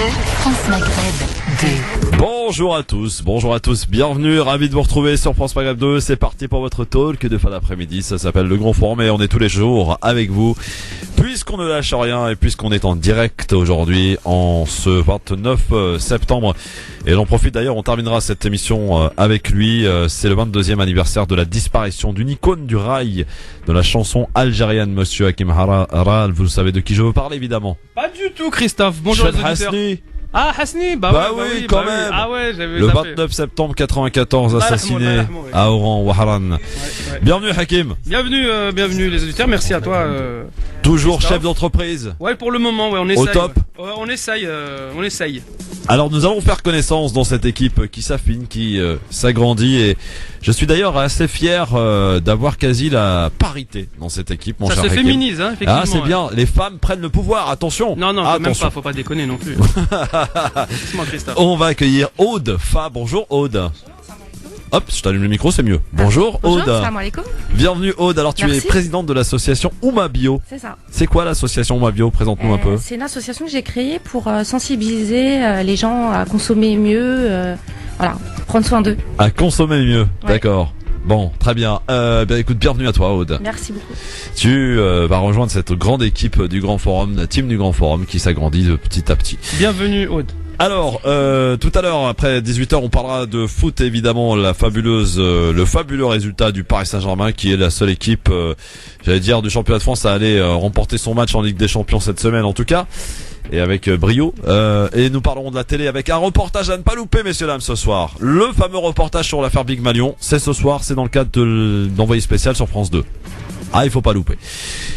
France Maghreb 2. Bonjour à tous, bienvenue, ravi de vous retrouver sur France Maghreb 2, c'est parti pour votre talk de fin d'après-midi, ça s'appelle Le Grand Forum et on est tous les jours avec vous, puisqu'on ne lâche rien et puisqu'on est en direct aujourd'hui en ce 29 septembre. Et j'en profite d'ailleurs, on terminera cette émission avec lui, c'est le 22e anniversaire de la disparition d'une icône du rail de la chanson algérienne, monsieur Hakim Haral, vous savez de qui je veux parler évidemment. Pas du tout Christophe, bonjour les auditeurs. Ah, Hasni, oui, quand même. Ah ouais, j'avais le 29 septembre 94, assassiné à Oran, Wahran. Ouais. Bienvenue Hakim. Bienvenue les auditeurs, merci à toi. Toujours Christophe. chef d'entreprise. Ouais, pour le moment, ouais, on essaye. Au top. Ouais, on essaye. Alors nous allons faire connaissance dans cette équipe qui s'affine, qui s'agrandit et je suis d'ailleurs assez fier d'avoir quasi la parité dans cette équipe, mon cher Ça se Hakim. féminise, hein, effectivement. Ah, c'est bien, les femmes prennent le pouvoir, attention. Non, attention. même pas, faut pas déconner non plus. Laisse-moi Christophe. On va accueillir Aude Fa. Bonjour Aude. Hop, je t'allume le micro, c'est mieux. Bonjour Aude. Salam alaikum. Bienvenue Aude. Alors tu Merci. es présidente de l'association Ouma Bio. C'est ça. C'est quoi l'association Ouma Bio? Présente-nous un peu. C'est une association que j'ai créée pour sensibiliser les gens à consommer mieux, voilà, prendre soin d'eux. À consommer mieux. Ouais. D'accord. Bon, très bien. Écoute, bienvenue à toi Aude. Merci beaucoup. Tu vas rejoindre cette grande équipe du Grand Forum, la team du Grand Forum qui s'agrandit de petit à petit. Bienvenue Aude. Alors, tout à l'heure, après 18h, on parlera de foot, évidemment, le fabuleux résultat du Paris Saint-Germain, qui est la seule équipe, du championnat de France à aller remporter son match en Ligue des Champions cette semaine, en tout cas, et avec brio. Et nous parlerons de la télé avec un reportage à ne pas louper, messieurs dames, ce soir. Le fameux reportage sur l'affaire Big Malion, c'est ce soir, c'est dans le cadre d'Envoyé spécial sur France 2. Ah, il faut pas louper.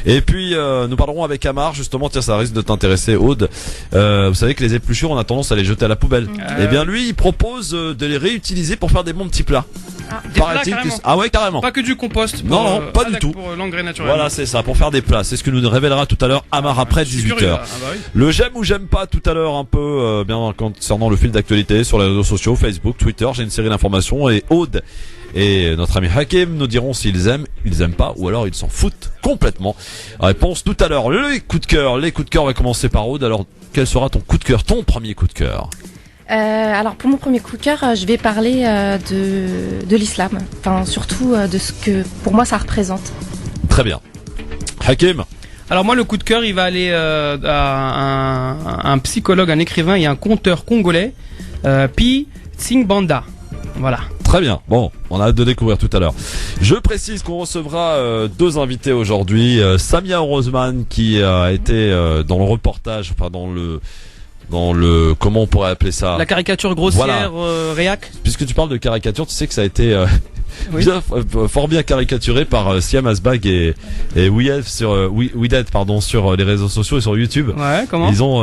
Et puis nous parlerons avec Amar, justement, tiens, ça risque de t'intéresser Aude. Vous savez que les épluchures, on a tendance à les jeter à la poubelle. Eh bien lui, il propose de les réutiliser pour faire des bons petits plats. Des plats, Paraît-il carrément. Ah ouais, carrément. Pas que du compost. Non, pas du tout. Pour l'engrais naturel. Voilà, c'est ça, pour faire des plats. C'est ce que nous révélera tout à l'heure Amar après 18h. Oui. Le j'aime ou j'aime pas tout à l'heure un peu bien concernant le fil d'actualité sur les réseaux sociaux, Facebook, Twitter, j'ai une série d'informations et Aude et notre ami Hakim nous diront s'ils aiment, ils aiment pas ou alors ils s'en foutent complètement. Réponse tout à l'heure. Les coups de cœur, on va commencer par Aude. Alors, quel sera ton coup de cœur, ton premier coup de cœur? Alors pour mon premier coup de cœur, je vais parler de l'islam, enfin surtout de ce que pour moi ça représente. Très bien. Hakim. Alors moi le coup de cœur il va aller à un psychologue, un écrivain et un conteur congolais, Pi Tsingbanda. Voilà. Très bien. Bon, on a hâte de découvrir tout à l'heure. Je précise qu'on recevra deux invités aujourd'hui. Samia Roseman qui a été dans le reportage, enfin dans le comment on pourrait appeler ça? La caricature grossière, Voilà. réac. Puisque tu parles de caricature, tu sais que ça a été Oui. fort bien caricaturé par Siam Asbag et Wied sur sur les réseaux sociaux et sur YouTube. Ouais, comment? Ils ont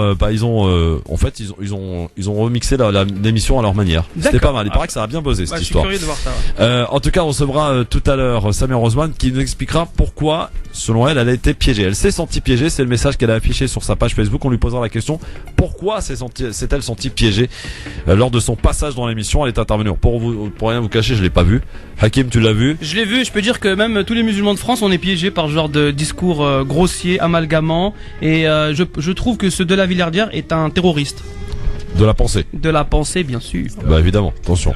remixé l'émission à leur manière. C'était pas mal. Il paraît que ça a bien buzzé cette histoire. Je suis curieux de voir ça. Ouais. En tout cas, on recevra tout à l'heure Samia Roseman qui nous expliquera pourquoi, selon elle, elle a été piégée. Elle s'est sentie piégée. C'est le message qu'elle a affiché sur sa page Facebook. On lui posera la question pourquoi s'est-elle sentie piégée lors de son passage dans l'émission. Elle est intervenue. Pour rien vous cacher, je l'ai pas vu. Hakim, tu l'as vu? Je l'ai vu, je peux dire que même tous les musulmans de France, on est piégés par ce genre de discours grossier, amalgamant, et je trouve que ce de la Villardière est un terroriste. De la pensée. De la pensée, bien sûr. Bah évidemment, attention.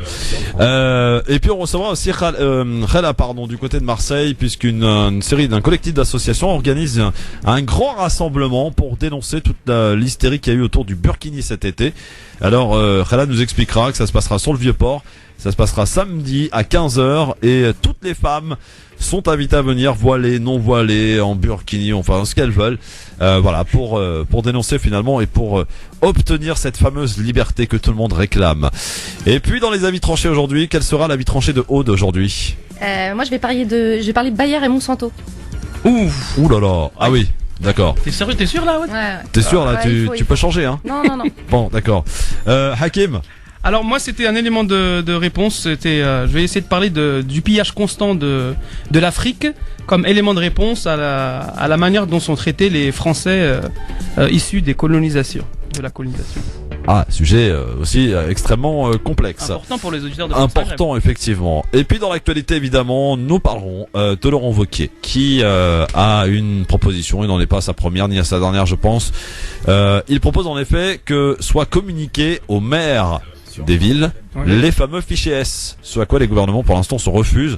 Et puis on recevra aussi Khala, du côté de Marseille, puisqu'une série d'un collectif d'associations organise un grand rassemblement pour dénoncer toute l'hystérie qu'il y a eu autour du burkini cet été. Alors Khala nous expliquera que ça se passera sur le Vieux-Port. Ça se passera samedi à 15h et toutes les femmes sont invitées à venir voilées, non voilées, en burkini, enfin ce qu'elles veulent. Voilà, pour dénoncer finalement et pour obtenir cette fameuse liberté que tout le monde réclame. Et puis dans les avis tranchés aujourd'hui, quel sera l'avis tranché de Aude aujourd'hui? Moi je vais parler de Bayer et Monsanto. Ouf. Ouh là là, ah oui. D'accord. T'es sûr là, ouais? Ouais. T'es sûr là, il tu peux changer hein? Non. Bon, d'accord. Hakim. Alors moi c'était un élément de réponse, je vais essayer de parler du pillage constant de l'Afrique comme élément de réponse à la manière dont sont traités les Français issus de la colonisation. Sujet aussi extrêmement complexe. Important pour les auditeurs de France Maghreb. Important, effectivement. Et puis dans l'actualité, évidemment, nous parlerons de Laurent Wauquiez, qui a une proposition. Il n'en est pas à sa première ni à sa dernière, je pense. Il propose en effet que soit communiqué aux maires des villes les fameux fichiers S, ce à quoi les gouvernements pour l'instant se refusent.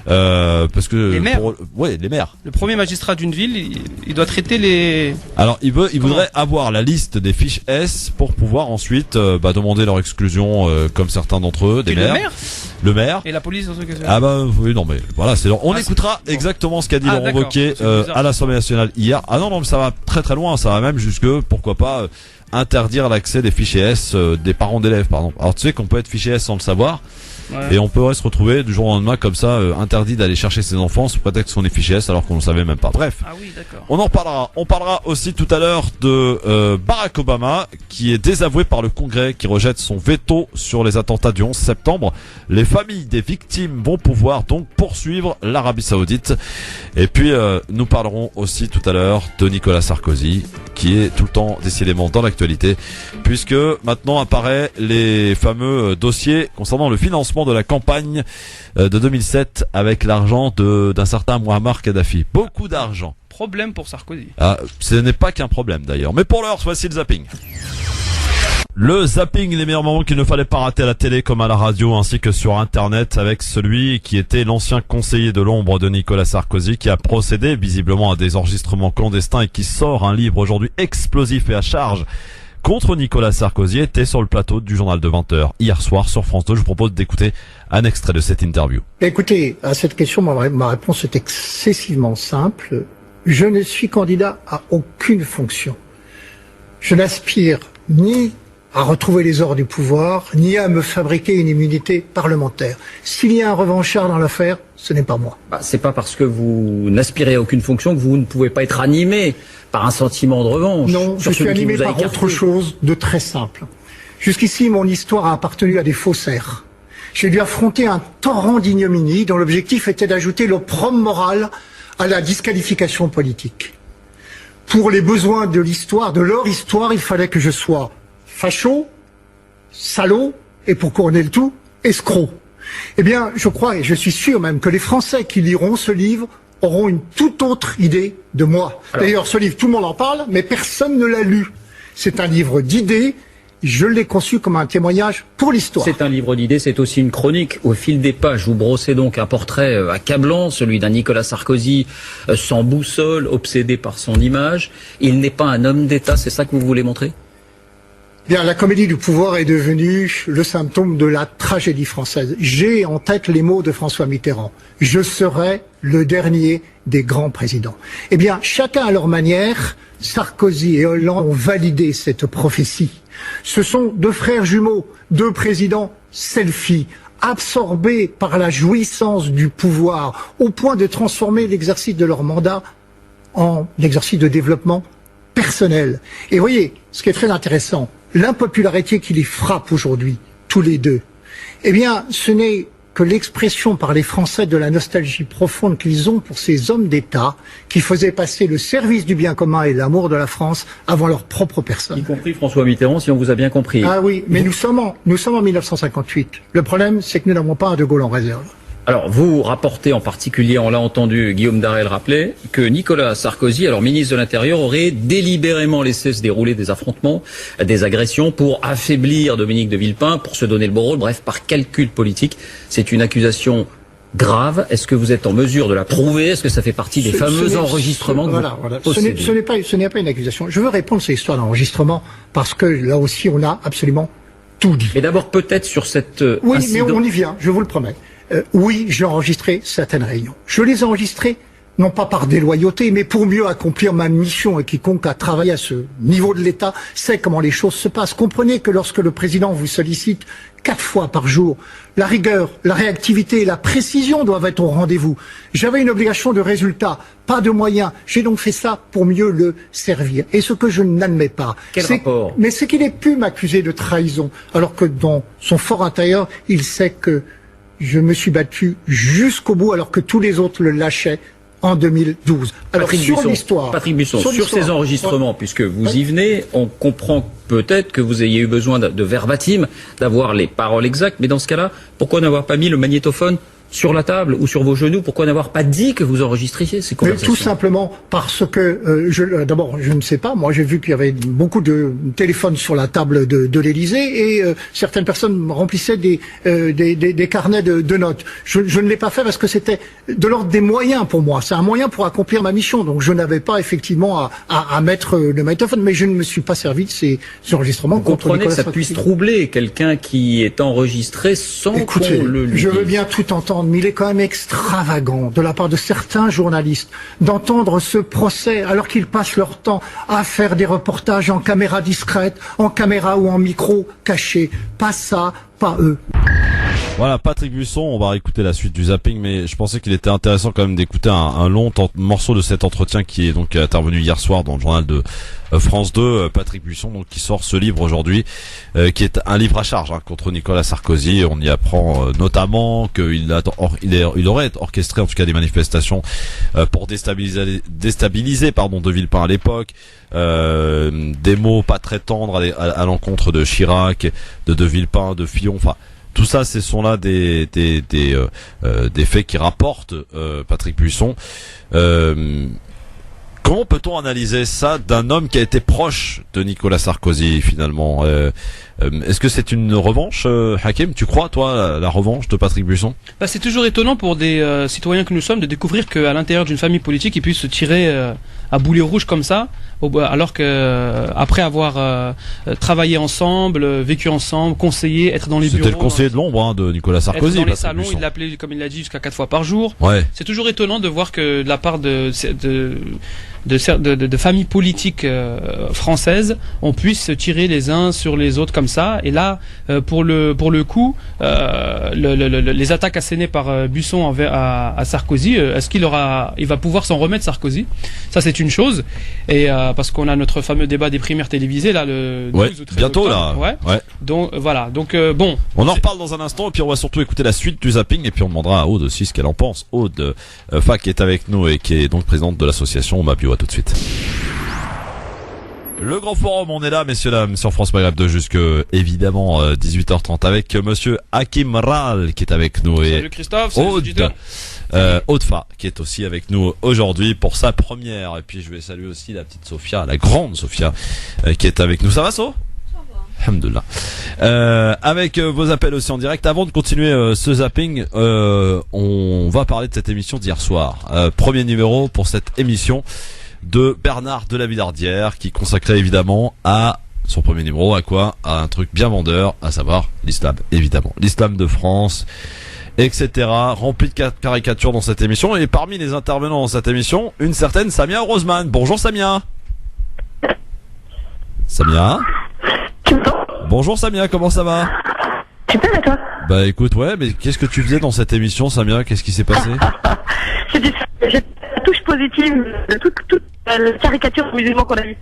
Parce que les maires. Les maires. Le premier magistrat d'une ville, il doit traiter les. Alors il voudrait avoir la liste des fiches S pour pouvoir ensuite demander leur exclusion comme certains d'entre eux, des maires. Le maire. Et la police dans ce cas. Ah bah oui, non mais voilà, on écoutera exactement ce qu'a dit Laurent Wauquiez à l'Assemblée nationale hier. Ah non mais ça va très très loin, ça va même jusque pourquoi pas interdire l'accès des fichiers S des parents d'élèves par exemple. Alors tu sais qu'on peut être fichier S sans le savoir. Ouais. Et on pourrait se retrouver du jour au lendemain comme ça, interdit d'aller chercher ses enfants sous prétexte qu'on est fichier S alors qu'on ne savait même pas. Bref, on en reparlera. On parlera aussi tout à l'heure de Barack Obama qui est désavoué par le Congrès, qui rejette son veto sur les attentats du 11 septembre. Les familles des victimes vont pouvoir donc poursuivre l'Arabie Saoudite. Et puis nous parlerons aussi tout à l'heure de Nicolas Sarkozy, qui est tout le temps décidément dans l'actualité, puisque maintenant apparaît les fameux dossiers concernant le financement de la campagne de 2007 avec l'argent d'un certain Muammar Kadhafi. Beaucoup d'argent. Problème pour Sarkozy. Ce n'est pas qu'un problème d'ailleurs. Mais pour l'heure, voici le zapping. Le zapping, les meilleurs moments qu'il ne fallait pas rater à la télé comme à la radio ainsi que sur internet, avec celui qui était l'ancien conseiller de l'ombre de Nicolas Sarkozy, qui a procédé visiblement à des enregistrements clandestins et qui sort un livre aujourd'hui explosif et à charge contre Nicolas Sarkozy, était sur le plateau du journal de 20h hier soir sur France 2. Je vous propose d'écouter un extrait de cette interview. Écoutez, à cette question, ma réponse est excessivement simple. Je ne suis candidat à aucune fonction. Je n'aspire ni à retrouver les ors du pouvoir, ni à me fabriquer une immunité parlementaire. S'il y a un revanchard dans l'affaire, ce n'est pas moi. C'est pas parce que vous n'aspirez à aucune fonction que vous ne pouvez pas être animé par un sentiment de revanche. Non, je suis animé par autre chose de très simple. Jusqu'ici, mon histoire a appartenu à des faussaires. J'ai dû affronter un torrent d'ignominie dont l'objectif était d'ajouter l'opprobre moral à la disqualification politique. Pour les besoins de l'histoire, de leur histoire, il fallait que je sois facho, salaud, et pour couronner le tout, escroc. Eh bien, je crois, et je suis sûr même, que les Français qui liront ce livre auront une toute autre idée de moi. D'ailleurs, ce livre, tout le monde en parle, mais personne ne l'a lu. C'est un livre d'idées, je l'ai conçu comme un témoignage pour l'histoire. C'est un livre d'idées, c'est aussi une chronique. Au fil des pages, vous brossez donc un portrait accablant, celui d'un Nicolas Sarkozy sans boussole, obsédé par son image. Il n'est pas un homme d'État, c'est ça que vous voulez montrer ? Bien, la comédie du pouvoir est devenue le symptôme de la tragédie française. J'ai en tête les mots de François Mitterrand. Je serai le dernier des grands présidents. Eh bien, chacun à leur manière, Sarkozy et Hollande ont validé cette prophétie. Ce sont deux frères jumeaux, deux présidents selfie, absorbés par la jouissance du pouvoir, au point de transformer l'exercice de leur mandat en exercice de développement personnel. Et voyez, ce qui est très intéressant, l'impopularité qui les frappe aujourd'hui, tous les deux, eh bien, ce n'est que l'expression par les Français de la nostalgie profonde qu'ils ont pour ces hommes d'État qui faisaient passer le service du bien commun et l'amour de la France avant leur propre personne. Y compris François Mitterrand, si on vous a bien compris. Ah oui, mais nous sommes en 1958. Le problème, c'est que nous n'avons pas un De Gaulle en réserve. Alors, vous rapportez en particulier, on l'a entendu, Guillaume Darel rappeler, que Nicolas Sarkozy, alors ministre de l'Intérieur, aurait délibérément laissé se dérouler des affrontements, des agressions pour affaiblir Dominique de Villepin, pour se donner le bon rôle, bref, par calcul politique. C'est une accusation grave. Est-ce que vous êtes en mesure de la prouver? Est-ce que ça fait partie des fameux enregistrements que vous possédez? Ce n'est pas une accusation. Je veux répondre à cette histoire d'enregistrement parce que là aussi, on a absolument tout dit. Mais d'abord, peut-être sur cette Oui, incident... mais on y vient, je vous le promets. Oui, j'ai enregistré certaines réunions. Je les ai enregistrées, non pas par déloyauté, mais pour mieux accomplir ma mission. Et quiconque a travaillé à ce niveau de l'État sait comment les choses se passent. Comprenez que lorsque le président vous sollicite 4 fois par jour, la rigueur, la réactivité et la précision doivent être au rendez-vous. J'avais une obligation de résultat, pas de moyens. J'ai donc fait ça pour mieux le servir. Et ce que je n'admets pas, c'est qu'il ait pu m'accuser de trahison, alors que dans son fort intérieur, il sait que je me suis battu jusqu'au bout alors que tous les autres le lâchaient en 2012. Alors Patrick Buisson, sur ces enregistrements, puisque vous y venez, on comprend peut-être que vous ayez eu besoin de verbatim, d'avoir les paroles exactes, mais dans ce cas-là, pourquoi n'avoir pas mis le magnétophone sur la table ou sur vos genoux? Pourquoi n'avoir pas dit que vous enregistriez ces conversations? Tout simplement parce que, d'abord, je ne sais pas, moi j'ai vu qu'il y avait beaucoup de téléphones sur la table de l'Élysée et certaines personnes remplissaient des carnets de notes. Je ne l'ai pas fait parce que c'était de l'ordre des moyens pour moi. C'est un moyen pour accomplir ma mission. Donc je n'avais pas effectivement à mettre le magnétophone, mais je ne me suis pas servi de ces enregistrements contre Nicolas Sarkozy. Vous comprenez que ça Sarkozy. puisse troubler quelqu'un qui est enregistré sans Écoutez, qu'on le lui je veux dise. bien tout entendre, mais il est quand même extravagant de la part de certains journalistes d'entendre ce procès alors qu'ils passent leur temps à faire des reportages en caméra discrète, en caméra ou en micro caché. Pas ça, pas eux. Voilà, Patrick Buisson, on va réécouter la suite du zapping, mais je pensais qu'il était intéressant quand même d'écouter un long morceau de cet entretien qui est donc intervenu hier soir dans le journal de France 2. Patrick Buisson, donc, qui sort ce livre aujourd'hui, qui est un livre à charge contre Nicolas Sarkozy. On y apprend notamment qu'il aurait orchestré en tout cas des manifestations pour déstabiliser De Villepin à l'époque. Des mots pas très tendres à l'encontre de Chirac, de Villepin, de Fillon, enfin. Tout ça, ce sont là des faits qui rapportent Patrick Buisson. Comment peut-on analyser ça d'un homme qui a été proche de Nicolas Sarkozy finalement? Est-ce que c'est une revanche, Hakim? Tu crois, toi, la revanche de Patrick Buisson? C'est toujours étonnant pour des citoyens que nous sommes de découvrir qu'à l'intérieur d'une famille politique, ils puissent se tirer à boulet rouge comme ça, alors que après avoir travaillé ensemble, vécu ensemble, conseillé, être dans les bureaux. C'était le conseiller de l'ombre de Nicolas Sarkozy. Être dans les salons, il l'appelait, comme il l'a dit, jusqu'à 4 fois par jour. Ouais. C'est toujours étonnant de voir que de la part de familles politiques françaises, on puisse se tirer les uns sur les autres comme ça. Et là, pour le coup, les attaques assénées par Buisson à Sarkozy, est-ce il va pouvoir s'en remettre, Sarkozy? Ça, c'est une chose. Et parce qu'on a notre fameux débat des primaires télévisées là, le 12 ou 13 bientôt octobre. là. Ouais. Donc voilà. Donc bon. On en reparle dans un instant et puis on va surtout écouter la suite du zapping et puis on demandera à Aude aussi ce qu'elle en pense. Aude Fa qui est avec nous et qui est donc présidente de l'association Mapio. À tout de suite. Le grand forum, on est là, messieurs, dames, sur France Maghreb 2 jusque, évidemment, 18h30 avec monsieur Hakim Ral qui est avec nous et salut Christophe, salut Aude Fa qui est aussi avec nous aujourd'hui pour sa première. Et puis je vais saluer aussi la petite Sophia, la grande Sophia qui est avec nous. Ça va, So? Alhamdoulilah. Avec vos appels aussi en direct. Avant de continuer ce zapping, on va parler de cette émission d'hier soir. Premier numéro pour cette émission de Bernard de la Villardière qui consacrait évidemment à son premier numéro, à quoi? À un truc bien vendeur, à savoir l'islam, évidemment. L'islam de France, etc. Rempli de caricatures dans cette émission. Et parmi les intervenants dans cette émission, une certaine Samia Roseman. Bonjour Samia. Samia. Bonjour Samia, comment ça va? Super, et toi? Bah écoute, ouais, mais qu'est-ce que tu faisais dans cette émission, Samia? Qu'est-ce qui s'est passé? J'ai la touche positive de toute la caricature musulman qu'on a vue.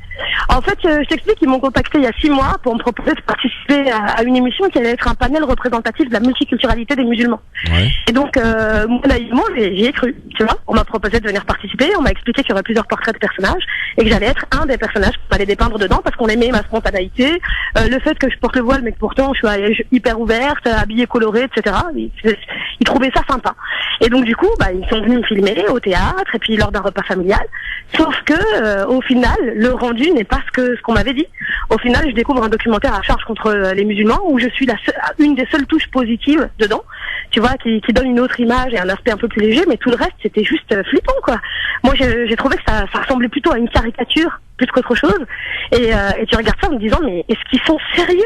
En fait, je t'explique, ils m'ont contacté il y a 6 mois pour me proposer de participer à une émission qui allait être un panel représentatif de la multiculturalité des musulmans. Ouais. Et donc, moi, naïvement, j'y ai cru, tu vois. On m'a proposé de venir participer, on m'a expliqué qu'il y aurait plusieurs portraits de personnages et que j'allais être un des personnages qu'on allait dépeindre dedans parce qu'on aimait ma spontanéité, le fait que je porte le voile mais que pourtant je suis hyper ouverte, habillée colorée, etc. Ils trouvaient ça sympa. Et donc, du coup, ils sont venus me filmer au théâtre et puis lors d'un repas familial. Sauf que, au final, le rendu n'est pas ce qu'on m'avait dit. Au final, je découvre un documentaire à charge contre les musulmans où je suis une des seules touches positives dedans, tu vois, qui donne une autre image et un aspect un peu plus léger, mais tout le reste, c'était juste flippant, quoi. Moi, j'ai trouvé que ça ressemblait plutôt à une caricature plus qu'autre chose. Et tu regardes ça en me disant, mais est-ce qu'ils sont sérieux?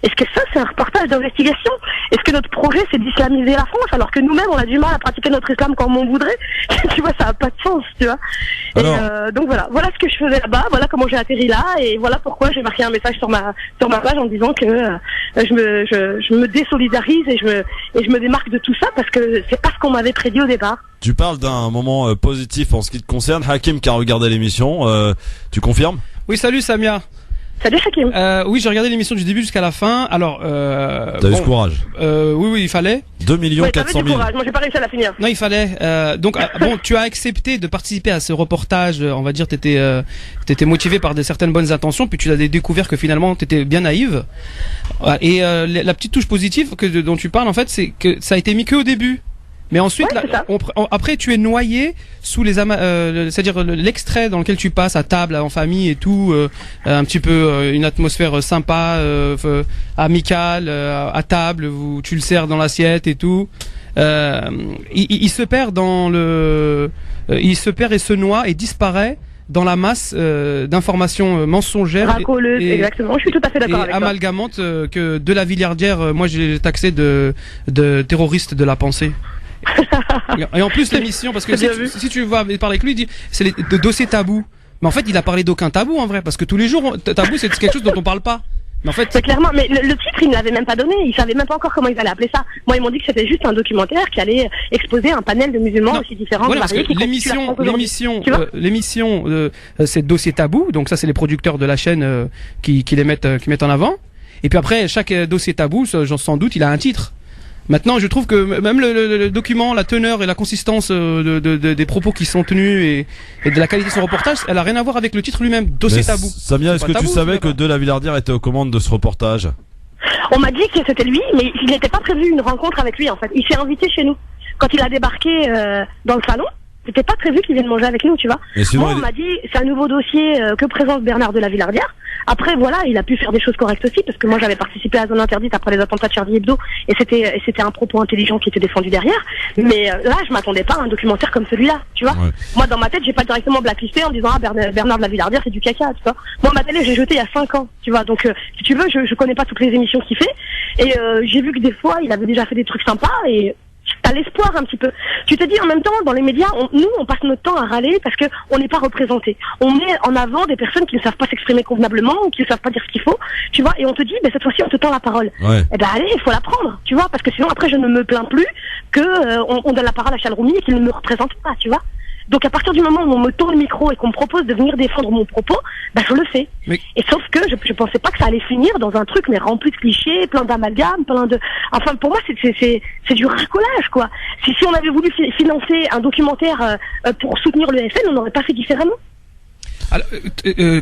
Est-ce que ça, c'est un reportage d'investigation? Est-ce que notre projet, c'est d'islamiser la France alors que nous-mêmes, on a du mal à pratiquer notre islam comme on voudrait? Tu vois, ça n'a pas de sens, tu vois. Et donc voilà ce que je faisais là-bas, voilà comment j'ai atterri là, et voilà pourquoi j'ai marqué un message sur ma page en disant que je me désolidarise et je me démarque de tout ça parce que c'est pas ce qu'on m'avait prédit au départ. Tu parles d'un moment positif en ce qui te concerne. Hakim qui a regardé l'émission, tu confirmes? Oui, salut Samia. Salut Hakim. Oui, j'ai regardé l'émission du début jusqu'à la fin. Alors, T'as eu ce courage. oui, il fallait. 2 400 000. Moi, j'ai pas réussi à la finir. Non, il fallait. Donc, bon, tu as accepté de participer à ce reportage. On va dire, t'étais motivé par certaines bonnes intentions, puis tu as découvert que finalement, t'étais bien naïve. Et la petite touche positive dont tu parles, en fait, c'est que ça a été mis que au début. Mais ensuite, après, tu es noyé sous c'est-à-dire l'extrait dans lequel tu passes à table, en famille et tout, un petit peu une atmosphère sympa, amicale, à table, où tu le sers dans l'assiette et tout. Il se perd il se perd et se noie et disparaît dans la masse d'informations mensongères, racoleuses, exactement. Je suis tout à fait d'accord avec toi. Amalgamantes que de la Villardière, moi j'ai taxé de terroriste de la pensée. Et en plus l'émission, parce que si tu vas parler avec lui, il dit c'est les dossiers tabous. Mais en fait, il a parlé d'aucun tabou en vrai, parce que tous les jours, tabou c'est quelque chose dont on parle pas. Mais en fait, c'est clairement. Mais le titre, il ne l'avait même pas donné. Il savait même pas encore comment ils allaient appeler ça. Moi, ils m'ont dit que c'était juste un documentaire qui allait exposer un panel de musulmans aussi différents. Voilà, parce que l'émission, c'est dossier tabou. Donc ça, c'est les producteurs de la chaîne qui mettent en avant. Et puis après, chaque dossier tabou, sans doute, il a un titre. Maintenant, je trouve que même le document, la teneur et la consistance des propos qui sont tenus et de la qualité de son reportage, elle a rien à voir avec le titre lui-même. Dossier tabou. Samia, est-ce que tu savais que De La Villardière était aux commandes de ce reportage? On m'a dit que c'était lui, mais il n'était pas prévu une rencontre avec lui en fait. Il s'est invité chez nous. Quand il a débarqué dans le salon, c'était pas prévu qu'il vienne manger avec nous, tu vois. Moi, on m'a dit, c'est un nouveau dossier que présente Bernard De La Villardière. Après, voilà, il a pu faire des choses correctes aussi, parce que moi, j'avais participé à Zone Interdite après les attentats de Charlie Hebdo, et c'était un propos intelligent qui était défendu derrière. Mais là, je m'attendais pas à un documentaire comme celui-là, tu vois. Ouais. Moi, dans ma tête, j'ai pas directement blacklisté en disant, Bernard De La Villardière, c'est du caca, tu vois. Moi, ma télé, j'ai jeté il y a 5 ans, tu vois. Donc, si tu veux, je connais pas toutes les émissions qu'il fait, et j'ai vu que des fois, il avait déjà fait des trucs sympas, et t'as l'espoir un petit peu. Tu te dis en même temps, dans les médias, on passe notre temps à râler parce que on n'est pas représenté. On met en avant des personnes qui ne savent pas s'exprimer convenablement ou qui ne savent pas dire ce qu'il faut, tu vois, et on te dit, cette fois-ci, on te tend la parole. Ouais. Eh ben allez, il faut la prendre, tu vois, parce que sinon après je ne me plains plus que on donne la parole à Chalroumi et qu'il ne me représente pas, tu vois. Donc à partir du moment où on me tourne le micro et qu'on me propose de venir défendre mon propos, je le fais. Mais... Et sauf que je pensais pas que ça allait finir dans un truc mais rempli de clichés, plein d'amalgames, enfin pour moi c'est du racolage quoi. Si on avait voulu financer un documentaire pour soutenir le FN, on n'aurait pas fait différemment. Alors,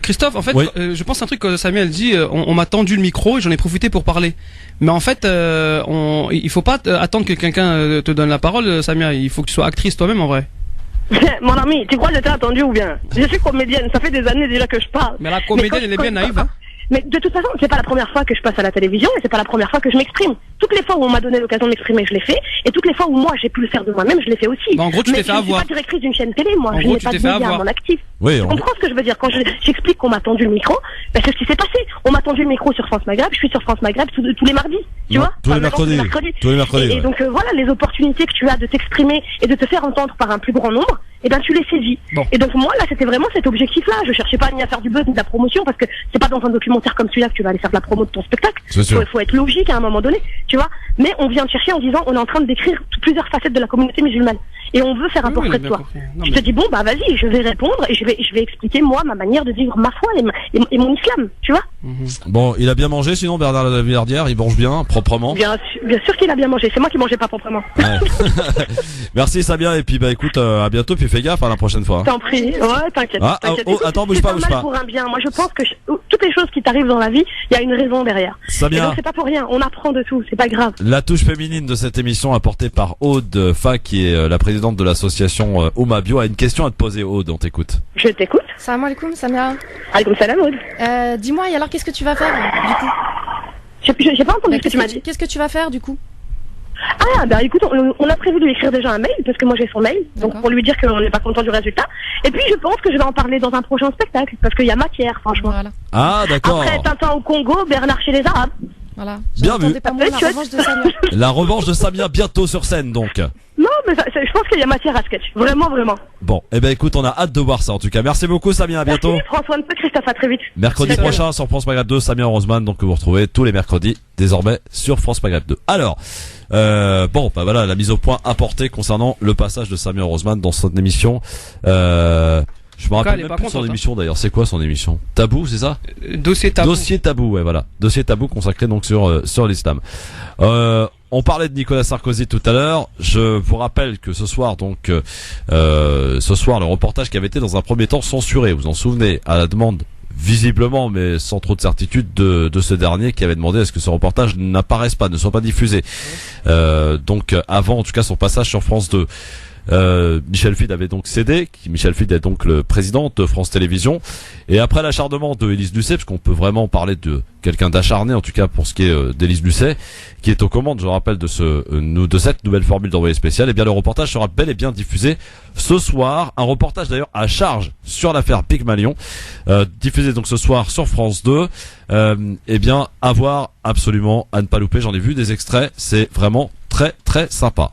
Christophe, en fait, oui. Je pense à un truc que Samuel dit, on m'a tendu le micro et j'en ai profité pour parler. Mais en fait, il faut pas attendre que quelqu'un te donne la parole, Samuel. Il faut que tu sois actrice toi-même en vrai. Mon ami, tu crois que j'étais attendu ou bien? Je suis comédienne, ça fait des années déjà que je parle. Mais la comédienne, elle est bien naïve, hein? Mais de toute façon, c'est pas la première fois que je passe à la télévision et c'est pas la première fois que je m'exprime. Toutes les fois où on m'a donné l'occasion de m'exprimer, je l'ai fait. Et toutes les fois où moi j'ai pu le faire de moi-même, je l'ai fait aussi. Bon, en gros, tu t'es fait avoir. Mais je suis pas directrice d'une chaîne télé, moi. Je n'ai pas de média à mon actif. Oui, tu comprends ce que je veux dire? Quand j'explique qu'on m'a tendu le micro, c'est ce qui s'est passé. On m'a tendu le micro sur France Maghreb, je suis sur France Maghreb tous les mardis. Tu vois? Tous les mercredis. Tous les mercredis. Et donc voilà, les opportunités que tu as de t'exprimer et de te faire entendre par un plus grand nombre, tu les saisis. Bon. Et donc moi là, c'était vraiment cet objectif-là. Je cherchais pas ni à faire du buzz ni de la promotion parce que c'est pas dans un documentaire comme celui-là que tu vas aller faire de la promo de ton spectacle. Faut être logique à un moment donné, tu vois. Mais on vient te chercher en disant on est en train de décrire plusieurs facettes de la communauté musulmane et on veut faire un portrait de toi. Je te dis vas-y, je vais répondre et je vais expliquer moi ma manière de vivre ma foi et mon islam, tu vois. Bon, il a bien mangé sinon Bernard De La Villardière, il mange bien, proprement. Bien sûr qu'il a bien mangé, c'est moi qui mangeais pas proprement. Ouais. Merci Sabia et puis écoute, à bientôt puis fais gaffe à la prochaine fois. T'en prie, ouais, t'inquiète. Écoute, attends, bouge pas. Pour un bien. Moi je pense que toutes les choses qui t'arrivent dans la vie, il y a une raison derrière. Sabia. Et donc c'est pas pour rien, on apprend de tout, c'est pas grave. La touche féminine de cette émission apportée par Aude Fa qui est la présidente de l'association Ouma Bio a une question à te poser Aude, on t'écoute. Je t'écoute. Salam alaikum Samia. Alaikum salam Aude. Dis-moi et alors qu'est-ce que tu vas faire du coup? J'ai pas entendu ce que tu m'as dit. Qu'est-ce que tu vas faire du coup? Écoute, on a prévu de lui écrire déjà un mail parce que moi j'ai son mail, donc pour lui dire qu'on n'est pas content du résultat. Et puis je pense que je vais en parler dans un prochain spectacle parce qu'il y a matière, franchement. Voilà. Ah d'accord. Après Tintin au Congo, Bernard chez les Arabes. Voilà. Bien vu. Pas moi, la revanche de Samia. La revanche de Samia bientôt sur scène donc. Non, mais je pense qu'il y a matière à sketch. Vraiment. Bon, écoute, on a hâte de voir ça en tout cas. Merci beaucoup Samia, à bientôt. Merci, prends soin de toi Christophe, à très vite. Mercredi prochain sur France Maghreb 2, Samia Rosman, donc que vous retrouvez tous les mercredis désormais sur France Maghreb 2. Alors, voilà la mise au point apportée concernant le passage de Samia Rosman dans son émission Je me rappelle même plus son émission d'ailleurs. C'est quoi son émission? Tabou, c'est ça? Dossier tabou. Dossier tabou, ouais, voilà. Dossier tabou consacré donc sur l'islam. On parlait de Nicolas Sarkozy tout à l'heure. Je vous rappelle que ce soir, donc, le reportage qui avait été dans un premier temps censuré, vous en souvenez, à la demande visiblement, mais sans trop de certitude, de ce dernier qui avait demandé à ce que ce reportage n'apparaisse pas, ne soit pas diffusé. Donc, avant, en tout cas, son passage sur France 2. Michel Fid avait donc cédé. Michel Fid est donc le président de France Télévisions. Et après l'acharnement de Élise Lucet, parce qu'on peut vraiment parler de quelqu'un d'acharné, en tout cas pour ce qui est d'Élise Lucet, qui est aux commandes, je rappelle, de cette nouvelle formule d'envoyé spécial, et bien le reportage sera bel et bien diffusé ce soir. Un reportage d'ailleurs à charge sur l'affaire Pygmalion, diffusé donc ce soir sur France 2. Eh bien, à voir absolument, à ne pas louper. J'en ai vu des extraits. C'est vraiment très très sympa.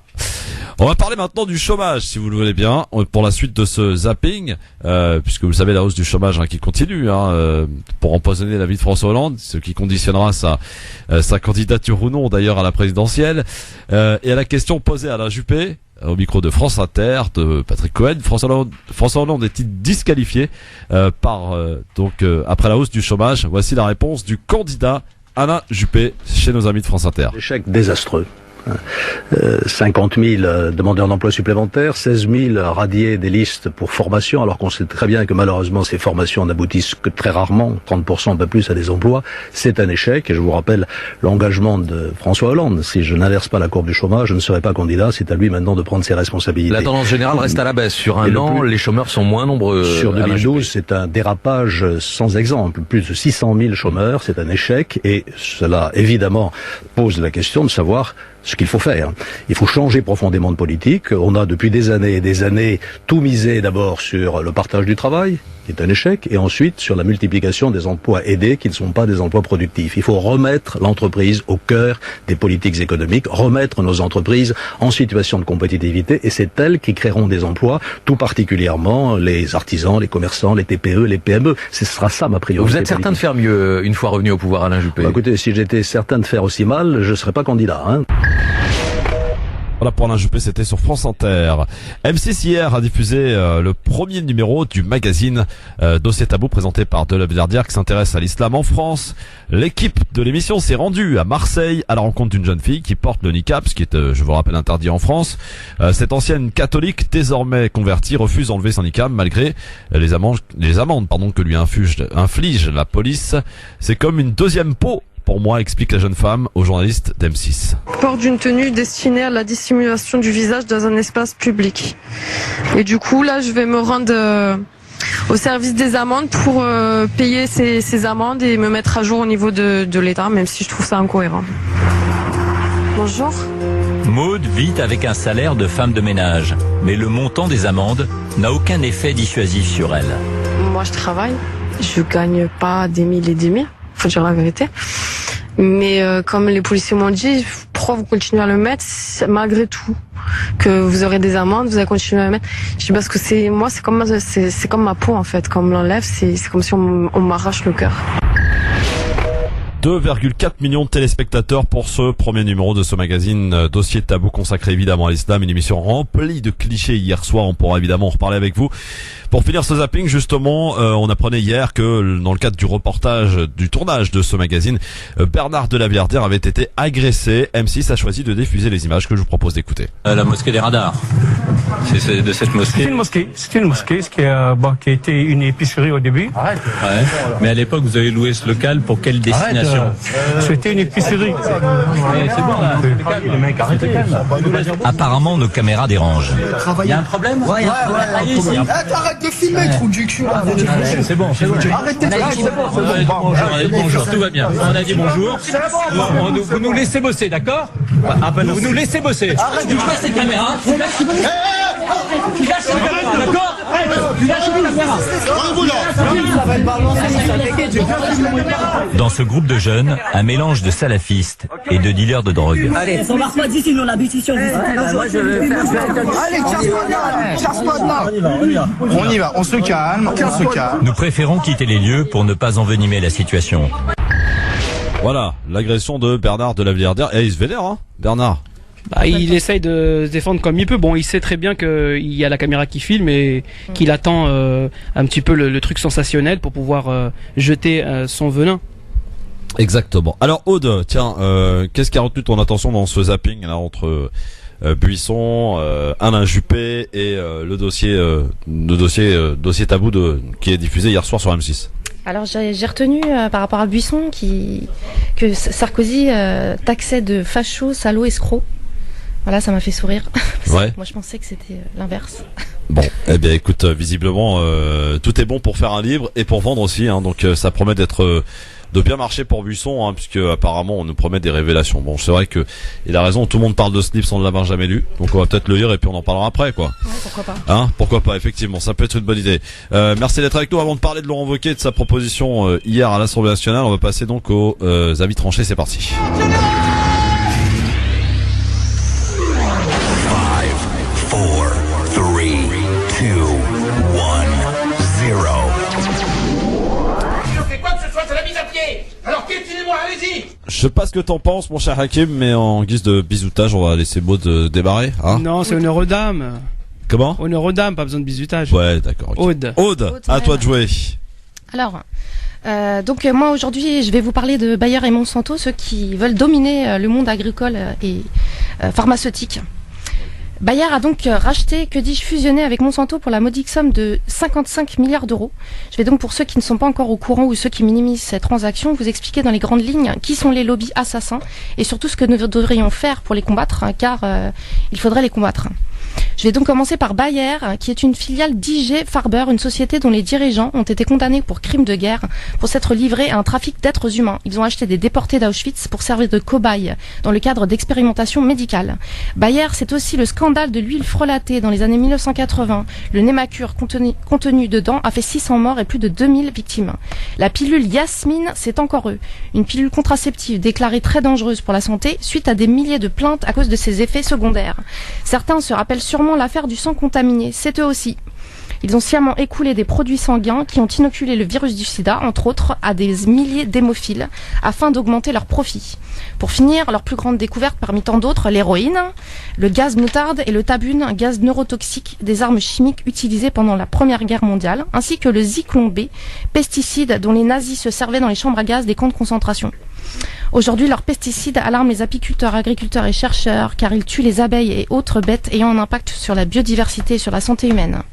On va parler maintenant du chômage, si vous le voulez bien, pour la suite de ce zapping, puisque vous le savez, la hausse du chômage qui continue, pour empoisonner la vie de François Hollande, ce qui conditionnera sa candidature ou non d'ailleurs à la présidentielle. Et à la question posée à Alain Juppé, au micro de France Inter, de Patrick Cohen, François Hollande est-il disqualifié après la hausse du chômage? Voici la réponse du candidat Alain Juppé chez nos amis de France Inter. Échec désastreux. 50 000 demandeurs d'emploi supplémentaires, 16 000 radiés des listes pour formation, alors qu'on sait très bien que malheureusement ces formations n'aboutissent que très rarement, 30% pas plus à des emplois. C'est un échec, et je vous rappelle l'engagement de François Hollande. Si je n'inverse pas la courbe du chômage, je ne serai pas candidat, c'est à lui maintenant de prendre ses responsabilités. La tendance générale reste à la baisse. Sur un an, les chômeurs sont moins nombreux. Sur 2012, c'est un dérapage sans exemple. Plus de 600 000 chômeurs, c'est un échec, et cela évidemment pose la question de savoir ce qu'il faut faire. Il faut changer profondément de politique. On a depuis des années et des années tout misé d'abord sur le partage du travail, qui est un échec, et ensuite sur la multiplication des emplois aidés qui ne sont pas des emplois productifs. Il faut remettre l'entreprise au cœur des politiques économiques, remettre nos entreprises en situation de compétitivité, et c'est elles qui créeront des emplois, tout particulièrement les artisans, les commerçants, les TPE, les PME. Ce sera ça ma priorité. Vous êtes certain de faire mieux une fois revenu au pouvoir, Alain Juppé? Écoutez, si j'étais certain de faire aussi mal, je ne serais pas candidat. Voilà, pour Alain Juppé, c'était sur France Inter. M6 hier a diffusé le premier numéro du magazine Dossier Tabou, présenté par De La Billardière, qui s'intéresse à l'islam en France. L'équipe de l'émission s'est rendue à Marseille à la rencontre d'une jeune fille qui porte le niqab, ce qui est, je vous le rappelle, interdit en France. Cette ancienne catholique, désormais convertie, refuse d'enlever son niqab malgré les amendes que lui inflige la police. C'est comme une deuxième peau pour moi, explique la jeune femme au journaliste d'M6. Port d'une tenue destinée à la dissimulation du visage dans un espace public. Et du coup, là, je vais me rendre au service des amendes pour payer ces amendes et me mettre à jour au niveau de l'État, même si je trouve ça incohérent. Bonjour. Maude vit avec un salaire de femme de ménage, mais le montant des amendes n'a aucun effet dissuasif sur elle. Moi, je travaille. Je gagne pas des mille et des mille. Faut dire la vérité. Mais comme les policiers m'ont dit, pourquoi vous continuez à le mettre malgré tout, que vous aurez des amendes, vous allez continuer à le mettre. Je dis parce que c'est comme ma peau en fait, quand on me l'enlève, c'est comme si on m'arrache le cœur. 2,4 millions de téléspectateurs pour ce premier numéro de ce magazine Dossier Tabou, consacré évidemment à l'islam, une émission remplie de clichés hier soir. On pourra évidemment en reparler avec vous. Pour finir ce zapping, justement, on apprenait hier que dans le cadre du tournage de ce magazine, Bernard de La Billardière avait été agressé. M6 a choisi de diffuser les images que je vous propose d'écouter. La mosquée des radars. C'est de cette mosquée. C'est une mosquée qui a été une épicerie au début. Ouais. Mais à l'époque, vous avez loué ce local pour quelle destination? C'était une épicerie. C'est bon, là. Les mecs, arrêtez. Apparemment, nos caméras dérangent. Il y a un problème? Ouais. Allez-y. Arrête de filmer, trou du cul. C'est bon. Arrêtez. Bonjour, tout va bien. On a dit bonjour. Vous nous laissez bosser, d'accord? Vous nous laissez bosser. Arrête de jouer ces caméras. Tu lâches la caméra, d'accord? Tu lâches la caméra. Dans ce groupe de jeunes, un mélange de salafistes et de dealers de drogue. Allez, on marche pas d'ici, nous on habite ici. Allez, casse-toi de là. On y va, on se calme, Nous préférons quitter les lieux pour ne pas envenimer la situation. Voilà, l'agression de Bernard de La Billardière. Et il se vénère, Bernard. Il essaye de se défendre comme il peut. Bon, il sait très bien qu'il y a la caméra qui filme et qu'il attend un petit peu le truc sensationnel pour pouvoir jeter son venin. Exactement. Alors Aude, tiens, qu'est-ce qui a retenu ton attention dans ce zapping là entre Buisson, Alain Juppé et le dossier tabou qui est diffusé hier soir sur M6? Alors j'ai retenu par rapport à Buisson que Sarkozy taxait de facho, salaud, escroc. Voilà, ça m'a fait sourire. Ouais. Moi je pensais que c'était l'inverse. Bon, eh bien écoute, visiblement tout est bon pour faire un livre et pour vendre aussi, hein, donc ça promet de bien marcher pour Buisson, hein, puisque apparemment on nous promet des révélations. Bon, c'est vrai que il a raison, tout le monde parle de ce livre sans l'avoir jamais lu, donc on va peut-être le lire et puis on en parlera après, quoi. Ouais, pourquoi pas. Hein, pourquoi pas, effectivement, ça peut être une bonne idée. Merci d'être avec nous. Avant de parler de Laurent Wauquiez et de sa proposition hier à l'Assemblée nationale, on va passer donc aux avis tranchés, c'est parti. 5, 4, 3, 2, 1, 0. Alors piétinez-moi, allez-y. Je sais pas ce que t'en penses, mon cher Hakim, mais en guise de bisoutage, on va laisser Maud démarrer, hein. Non, c'est honneur aux dames. Comment? Honneur aux dames, pas besoin de bisoutage. Ouais, d'accord. Okay. Aude, à toi de jouer. Alors, donc moi aujourd'hui, je vais vous parler de Bayer et Monsanto, ceux qui veulent dominer le monde agricole et pharmaceutique. Bayer a donc racheté, fusionné avec Monsanto pour la modique somme de 55 milliards d'euros. Je vais donc, pour ceux qui ne sont pas encore au courant ou ceux qui minimisent cette transaction, vous expliquer dans les grandes lignes qui sont les lobbies assassins et surtout ce que nous devrions faire pour les combattre, car il faudrait les combattre. Je vais donc commencer par Bayer, qui est une filiale d'IG Farber, une société dont les dirigeants ont été condamnés pour crimes de guerre, pour s'être livrés à un trafic d'êtres humains. Ils ont acheté des déportés d'Auschwitz pour servir de cobayes dans le cadre d'expérimentations médicales. Bayer, c'est aussi le scandale de l'huile frelatée dans les années 1980. Le Némacure contenu dedans a fait 600 morts et plus de 2000 victimes. La pilule Yasmine, c'est encore eux. Une pilule contraceptive déclarée très dangereuse pour la santé suite à des milliers de plaintes à cause de ses effets secondaires. Certains se rappellent sûrement l'affaire du sang contaminé, c'est eux aussi. Ils ont sciemment écoulé des produits sanguins qui ont inoculé le virus du sida, entre autres, à des milliers d'hémophiles, afin d'augmenter leurs profits. Pour finir, leur plus grande découverte parmi tant d'autres, l'héroïne, le gaz moutarde et le tabune, un gaz neurotoxique, des armes chimiques utilisées pendant la Première Guerre mondiale, ainsi que le Zyklon B, pesticide dont les nazis se servaient dans les chambres à gaz des camps de concentration. Aujourd'hui, leurs pesticides alarment les apiculteurs, agriculteurs et chercheurs car ils tuent les abeilles et autres bêtes ayant un impact sur la biodiversité et sur la santé humaine.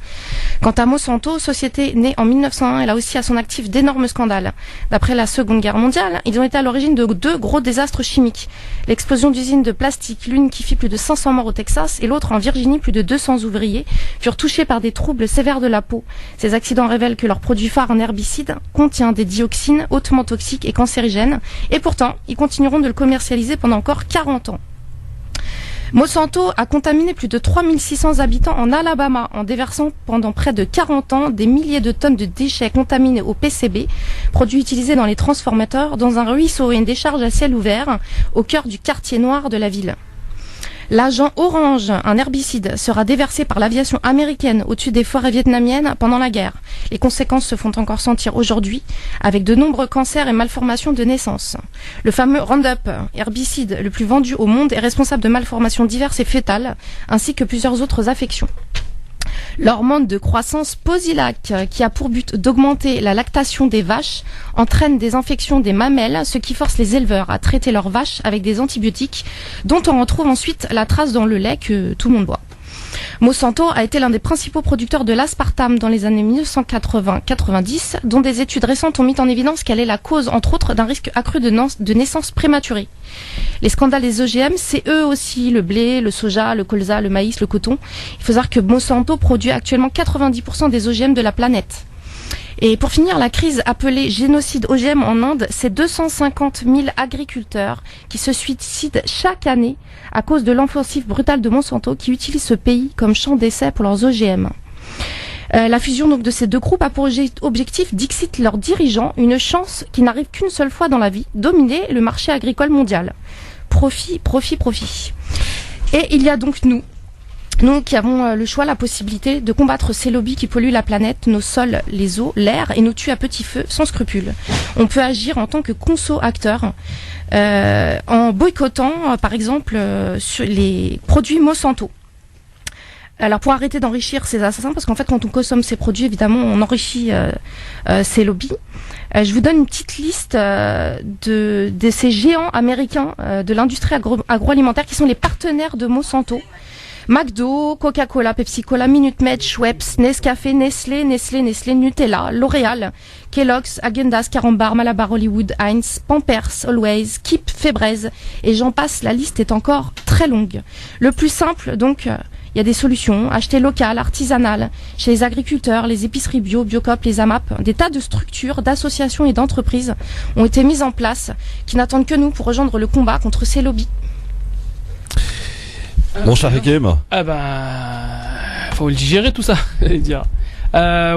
Quant à Monsanto, société née en 1901, elle a aussi à son actif d'énormes scandales. D'après la Seconde Guerre mondiale, ils ont été à l'origine de 2 gros désastres chimiques. L'explosion d'usines de plastique, l'une qui fit plus de 500 morts au Texas et l'autre en Virginie, plus de 200 ouvriers furent touchés par des troubles sévères de la peau. Ces accidents révèlent que leur produit phare en herbicide contient des dioxines hautement toxiques et cancérigènes et pourtant, ils continueront de le commercialiser pendant encore 40 ans. Monsanto a contaminé plus de 3600 habitants en Alabama en déversant pendant près de 40 ans des milliers de tonnes de déchets contaminés au PCB, produit utilisé dans les transformateurs, dans un ruisseau et une décharge à ciel ouvert au cœur du quartier noir de la ville. L'agent orange, un herbicide, sera déversé par l'aviation américaine au-dessus des forêts vietnamiennes pendant la guerre. Les conséquences se font encore sentir aujourd'hui, avec de nombreux cancers et malformations de naissance. Le fameux Roundup, herbicide le plus vendu au monde, est responsable de malformations diverses et fétales, ainsi que plusieurs autres affections. L'hormone de croissance Posilac, qui a pour but d'augmenter la lactation des vaches, entraîne des infections des mamelles, ce qui force les éleveurs à traiter leurs vaches avec des antibiotiques, dont on retrouve ensuite la trace dans le lait que tout le monde boit. Monsanto a été l'un des principaux producteurs de l'aspartame dans les années 1980-90, dont des études récentes ont mis en évidence qu'elle est la cause, entre autres, d'un risque accru de naissance prématurée. Les scandales des OGM, c'est eux aussi le blé, le soja, le colza, le maïs, le coton. Il faut savoir que Monsanto produit actuellement 90% des OGM de la planète. Et pour finir, la crise appelée génocide OGM en Inde, c'est 250 000 agriculteurs qui se suicident chaque année à cause de l'offensive brutale de Monsanto qui utilise ce pays comme champ d'essai pour leurs OGM. La fusion donc de ces 2 groupes a pour objectif, dixit leurs dirigeants, une chance qui n'arrive qu'une seule fois dans la vie, dominer le marché agricole mondial. Profit, profit, profit. Et il y a donc nous. Nous qui avons le choix, la possibilité de combattre ces lobbies qui polluent la planète, nos sols, les eaux, l'air et nous tuent à petit feu sans scrupule. On peut agir en tant que conso-acteur en boycottant par exemple sur les produits Monsanto. Alors pour arrêter d'enrichir ces assassins, parce qu'en fait quand on consomme ces produits, évidemment on enrichit ces lobbies. Je vous donne une petite liste de ces géants américains de l'industrie agroalimentaire qui sont les partenaires de Monsanto. McDo, Coca-Cola, Pepsi-Cola, Minute Maid, Schweppes, Nescafé, Nestlé, Nutella, L'Oréal, Kellogg's, Häagen-Dazs, Carambar, Malabar, Hollywood, Heinz, Pampers, Always, Kip, Febreze, et j'en passe, la liste est encore très longue. Le plus simple, donc, il y a des solutions, acheter local, artisanal, chez les agriculteurs, les épiceries bio, Biocoop, les AMAP, des tas de structures, d'associations et d'entreprises ont été mises en place, qui n'attendent que nous pour rejoindre le combat contre ces lobbies. Mon cher Hakim. Ah faut le digérer tout ça.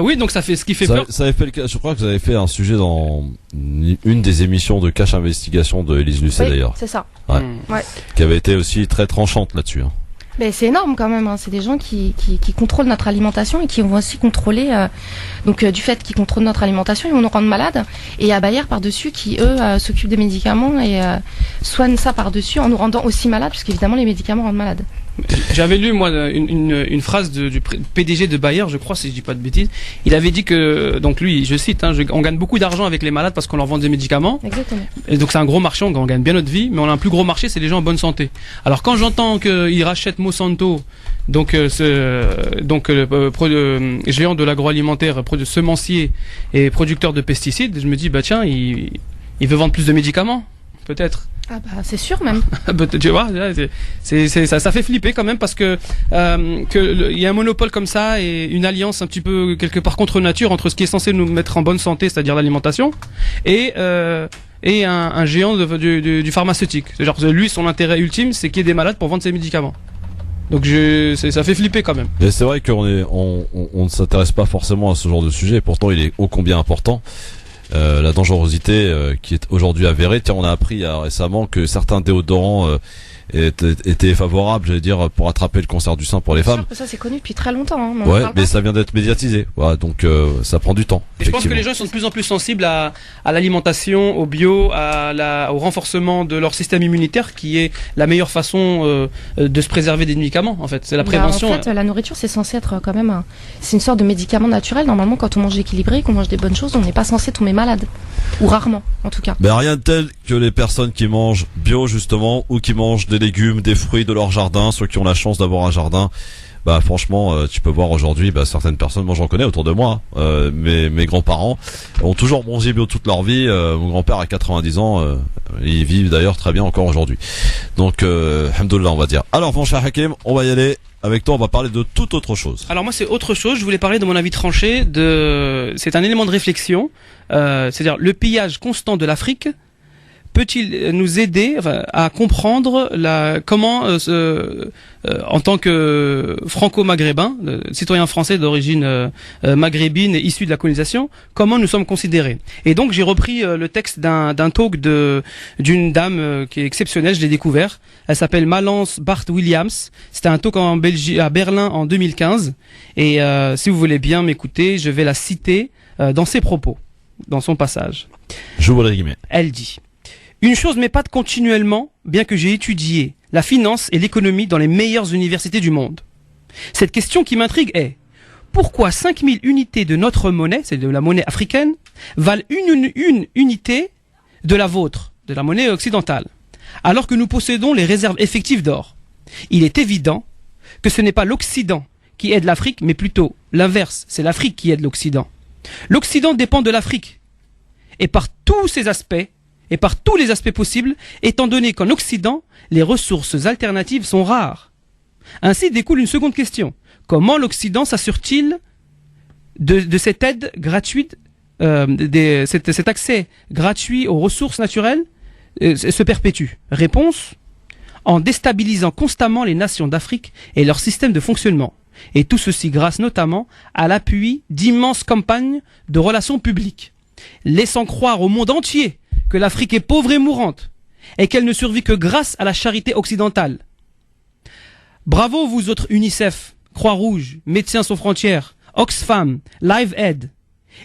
Oui, donc ça fait ce qui fait peur. Ça avait fait je crois que vous avez fait un sujet dans une des émissions de Cache Investigation de Élise Lucet d'ailleurs. C'est ça. Ouais. Ouais. Qui avait été aussi très tranchante là-dessus. Hein. Mais c'est énorme quand même, hein. C'est des gens qui contrôlent notre alimentation et qui vont aussi contrôler, du fait qu'ils contrôlent notre alimentation, ils vont nous rendre malades. Et il y a Bayer par-dessus qui, eux, s'occupent des médicaments et soignent ça par-dessus en nous rendant aussi malades, puisqu'évidemment les médicaments rendent malades. J'avais lu moi une phrase du PDG de Bayer, je crois, si je dis pas de bêtises. Il avait dit que, donc lui, je cite, on gagne beaucoup d'argent avec les malades parce qu'on leur vend des médicaments. Exactement. Et donc c'est un gros marché, on gagne bien notre vie, mais on a un plus gros marché, c'est les gens en bonne santé. Alors quand j'entends qu'ils rachètent Monsanto, donc géant de l'agroalimentaire, semencier et producteur de pesticides, je me dis tiens, il veut vendre plus de médicaments, peut-être. Ah c'est sûr même. Tu vois, ça fait flipper quand même parce que il y a un monopole comme ça et une alliance un petit peu quelque part contre nature entre ce qui est censé nous mettre en bonne santé, c'est-à-dire l'alimentation, et un géant du pharmaceutique. C'est-à-dire lui, son intérêt ultime, c'est qu'il y ait des malades pour vendre ses médicaments. Donc ça fait flipper quand même. Et c'est vrai qu'on ne s'intéresse pas forcément à ce genre de sujet, pourtant il est ô combien important. La dangerosité qui est aujourd'hui avérée. Tiens, on a appris récemment que certains déodorants étaient favorables, j'allais dire, pour attraper le cancer du sein pour les femmes. Ça c'est connu depuis très longtemps. Hein, mais ça vient d'être médiatisé. Voilà, donc ça prend du temps. Et je pense que les gens sont de plus en plus sensibles à l'alimentation, au bio, au renforcement de leur système immunitaire, qui est la meilleure façon de se préserver des médicaments. En fait, c'est la prévention. En fait, la nourriture, c'est censé être quand même, c'est une sorte de médicament naturel. Normalement, quand on mange équilibré, qu'on mange des bonnes choses, on n'est pas censé tomber malade, ou rarement, en tout cas. Mais rien de tel que les personnes qui mangent bio justement, ou qui mangent des légumes, des fruits de leur jardin, ceux qui ont la chance d'avoir un jardin. Franchement, tu peux voir aujourd'hui, certaines personnes, moi j'en connais autour de moi, mes grands-parents ont toujours mangé bio toute leur vie. Mon grand-père a 90 ans, ils vivent d'ailleurs très bien encore aujourd'hui. Donc, alhamdoulilah, on va dire. Alors, mon cher Hakim, on va y aller. Avec toi, on va parler de toute autre chose. Alors moi, c'est autre chose. Je voulais parler de mon avis tranché. C'est un élément de réflexion. C'est-à-dire le pillage constant de l'Afrique peut-il nous aider à comprendre comment, en tant que franco-maghrébin, citoyen français d'origine maghrébine et issu de la colonisation, comment nous sommes considérés. Et donc j'ai repris le texte d'un talk d'une dame qui est exceptionnelle, je l'ai découvert. Elle s'appelle Malance Bart-Williams. C'était un talk à Berlin en 2015. Et si vous voulez bien m'écouter, je vais la citer dans ses propos, dans son passage. Je vous les guillemets. Elle dit: une chose m'épate continuellement, bien que j'ai étudié la finance et l'économie dans les meilleures universités du monde. Cette question qui m'intrigue est: pourquoi 5000 unités de notre monnaie, c'est de la monnaie africaine, valent une unité de la vôtre, de la monnaie occidentale, alors que nous possédons les réserves effectives d'or? Il est évident que ce n'est pas l'Occident qui aide l'Afrique, mais plutôt l'inverse, c'est l'Afrique qui aide l'Occident. L'Occident dépend de l'Afrique, et par tous ses aspects, et par tous les aspects possibles, étant donné qu'en Occident, les ressources alternatives sont rares. Ainsi découle une seconde question. Comment l'Occident s'assure-t-il de cette aide gratuite, cet accès gratuit aux ressources naturelles se perpétue? Réponse: en déstabilisant constamment les nations d'Afrique et leur système de fonctionnement. Et tout ceci grâce notamment à l'appui d'immenses campagnes de relations publiques, laissant croire au monde entier que l'Afrique est pauvre et mourante, et qu'elle ne survit que grâce à la charité occidentale. Bravo vous autres UNICEF, Croix-Rouge, Médecins sans frontières, Oxfam, Live Aid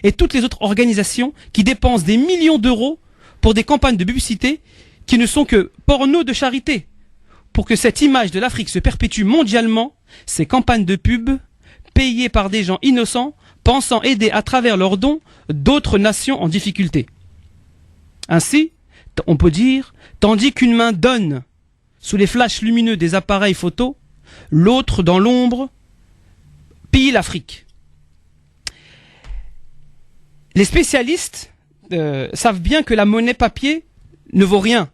et toutes les autres organisations qui dépensent des millions d'euros pour des campagnes de publicité qui ne sont que porno de charité. Pour que cette image de l'Afrique se perpétue mondialement, ces campagnes de pub payées par des gens innocents pensant aider à travers leurs dons d'autres nations en difficulté. Ainsi, on peut dire, tandis qu'une main donne sous les flashs lumineux des appareils photo, l'autre dans l'ombre pille l'Afrique. Les spécialistes savent bien que la monnaie papier ne vaut rien.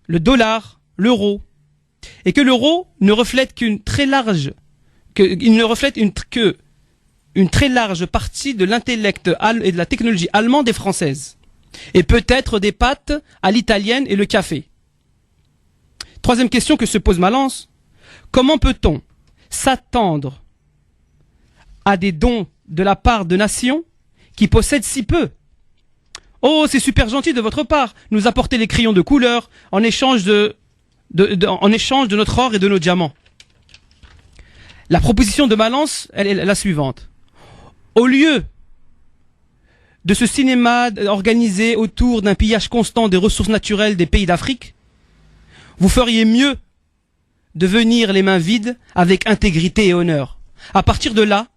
Le dollar, l'euro, et que l'euro ne reflète qu'une très large partie de l'intellect et de la technologie allemande et française, et peut-être des pâtes à l'italienne et le café. Troisième question que se pose Malance: comment peut-on s'attendre à des dons de la part de nations qui possèdent si peu? Oh, c'est super gentil de votre part, nous apporter les crayons de couleur en échange de notre or et de nos diamants. La proposition de Malance, elle est la suivante. Au lieu de ce cinéma organisé autour d'un pillage constant des ressources naturelles des pays d'Afrique, vous feriez mieux de venir les mains vides avec intégrité et honneur. À partir de là,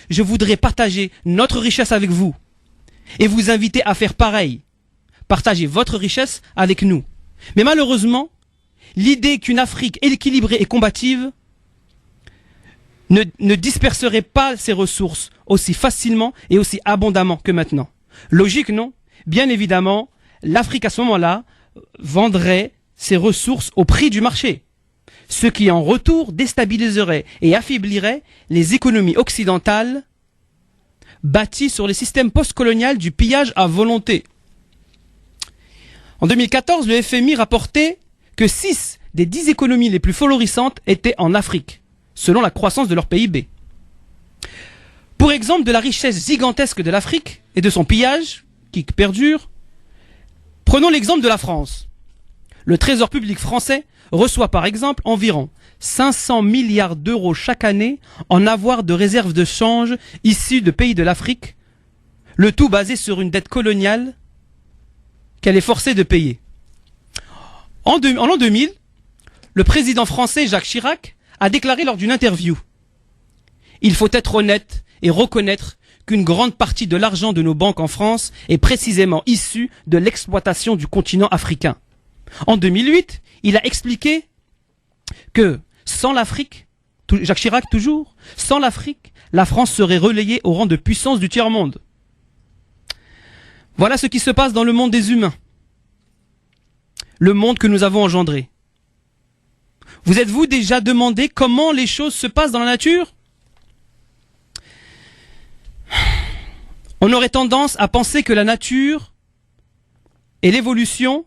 je voudrais partager notre richesse avec vous et vous inviter à faire pareil. Partagez votre richesse avec nous. Mais malheureusement, l'idée qu'une Afrique équilibrée et combative ne disperserait pas ses ressources aussi facilement et aussi abondamment que maintenant. Logique, non? Bien évidemment, l'Afrique à ce moment-là vendrait ses ressources au prix du marché, ce qui en retour déstabiliserait et affaiblirait les économies occidentales bâties sur les systèmes postcoloniaux du pillage à volonté. En 2014, le FMI rapportait que 6 des 10 économies les plus florissantes étaient en Afrique, selon la croissance de leur PIB. Pour exemple de la richesse gigantesque de l'Afrique et de son pillage, qui perdure, prenons l'exemple de la France. Le Trésor public français reçoit par exemple environ 500 milliards d'euros chaque année en avoir de réserves de change issues de pays de l'Afrique, le tout basé sur une dette coloniale qu'elle est forcée de payer. En l'an 2000, le président français Jacques Chirac a déclaré lors d'une interview: il faut être honnête et reconnaître qu'une grande partie de l'argent de nos banques en France est précisément issue de l'exploitation du continent africain. En 2008, il a expliqué que sans l'Afrique, Jacques Chirac toujours, sans l'Afrique, la France serait reléguée au rang de puissance du tiers-monde. Voilà ce qui se passe dans le monde des humains. Le monde que nous avons engendré. Vous êtes-vous déjà demandé comment les choses se passent dans la nature? On aurait tendance à penser que la nature et l'évolution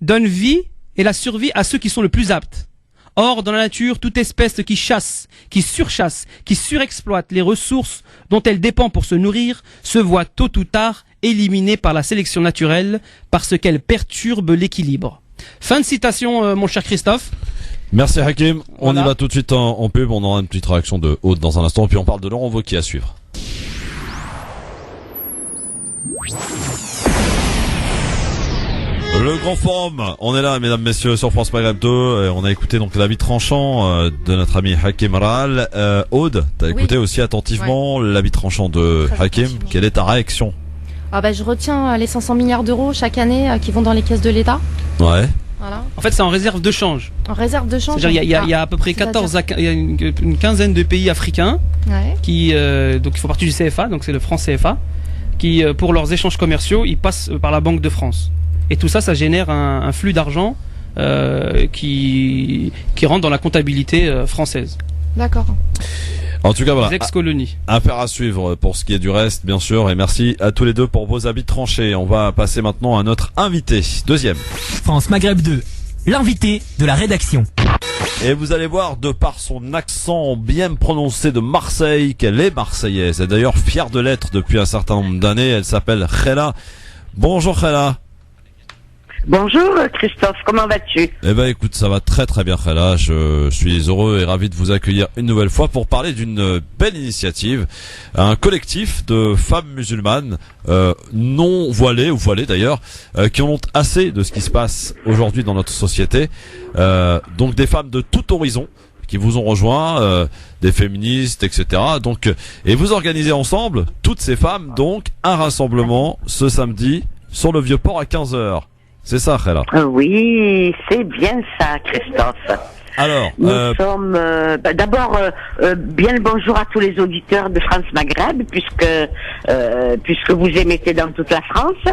donnent vie et la survie à ceux qui sont le plus aptes. Or, dans la nature, toute espèce qui chasse, qui surchasse, qui surexploite les ressources dont elle dépend pour se nourrir, se voit tôt ou tard éliminée par la sélection naturelle parce qu'elle perturbe l'équilibre. Fin de citation, mon cher Christophe. Merci Hakim. On Voilà. y va tout de suite en pub. On aura une petite réaction de Aude dans un instant. Puis on parle de Laurent Wauquiez à suivre. Le grand forum, on est là, mesdames, messieurs, sur France Maghreb 2. On a écouté donc l'avis tranchant de notre ami Hakim Ral. Aude, t'as écouté aussi attentivement l'avis tranchant de Hakim. Quelle est ta réaction? Je retiens les 500 milliards d'euros chaque année qui vont dans les caisses de l'État. Ouais. Voilà. En fait, c'est en réserve de change. En réserve de change. C'est-à-dire, il y a à peu près 14 il y a une quinzaine de pays africains qui donc ils font partie du CFA, donc c'est le franc CFA, qui pour leurs échanges commerciaux, ils passent par la Banque de France. Et tout ça, ça génère un flux d'argent qui rentre dans la comptabilité française. D'accord. En tout cas, voilà. Les ex-colonies. Affaire à suivre pour ce qui est du reste, bien sûr. Et merci à tous les deux pour vos avis tranchés. On va passer maintenant à notre invité. Deuxième. France Maghreb 2, l'invité de la rédaction. Et vous allez voir, de par son accent bien prononcé de Marseille, qu'elle est marseillaise. Et d'ailleurs fière de l'être depuis un certain nombre d'années. Elle s'appelle Khela. Bonjour Khela. Bonjour Christophe, comment vas-tu? Eh ben écoute, ça va très très bien Khala, je suis heureux et ravi de vous accueillir une nouvelle fois pour parler d'une belle initiative, un collectif de femmes musulmanes non voilées ou voilées d'ailleurs, qui en ont assez de ce qui se passe aujourd'hui dans notre société, donc des femmes de tout horizon qui vous ont rejoint, des féministes, etc. Donc, et vous organisez ensemble, toutes ces femmes, donc un rassemblement ce samedi sur le Vieux-Port à 15h. C'est ça, Khala? Oui, c'est bien ça, Christophe. Alors, nous sommes d'abord bien le bonjour à tous les auditeurs de France Maghreb, puisque vous émettez dans toute la France.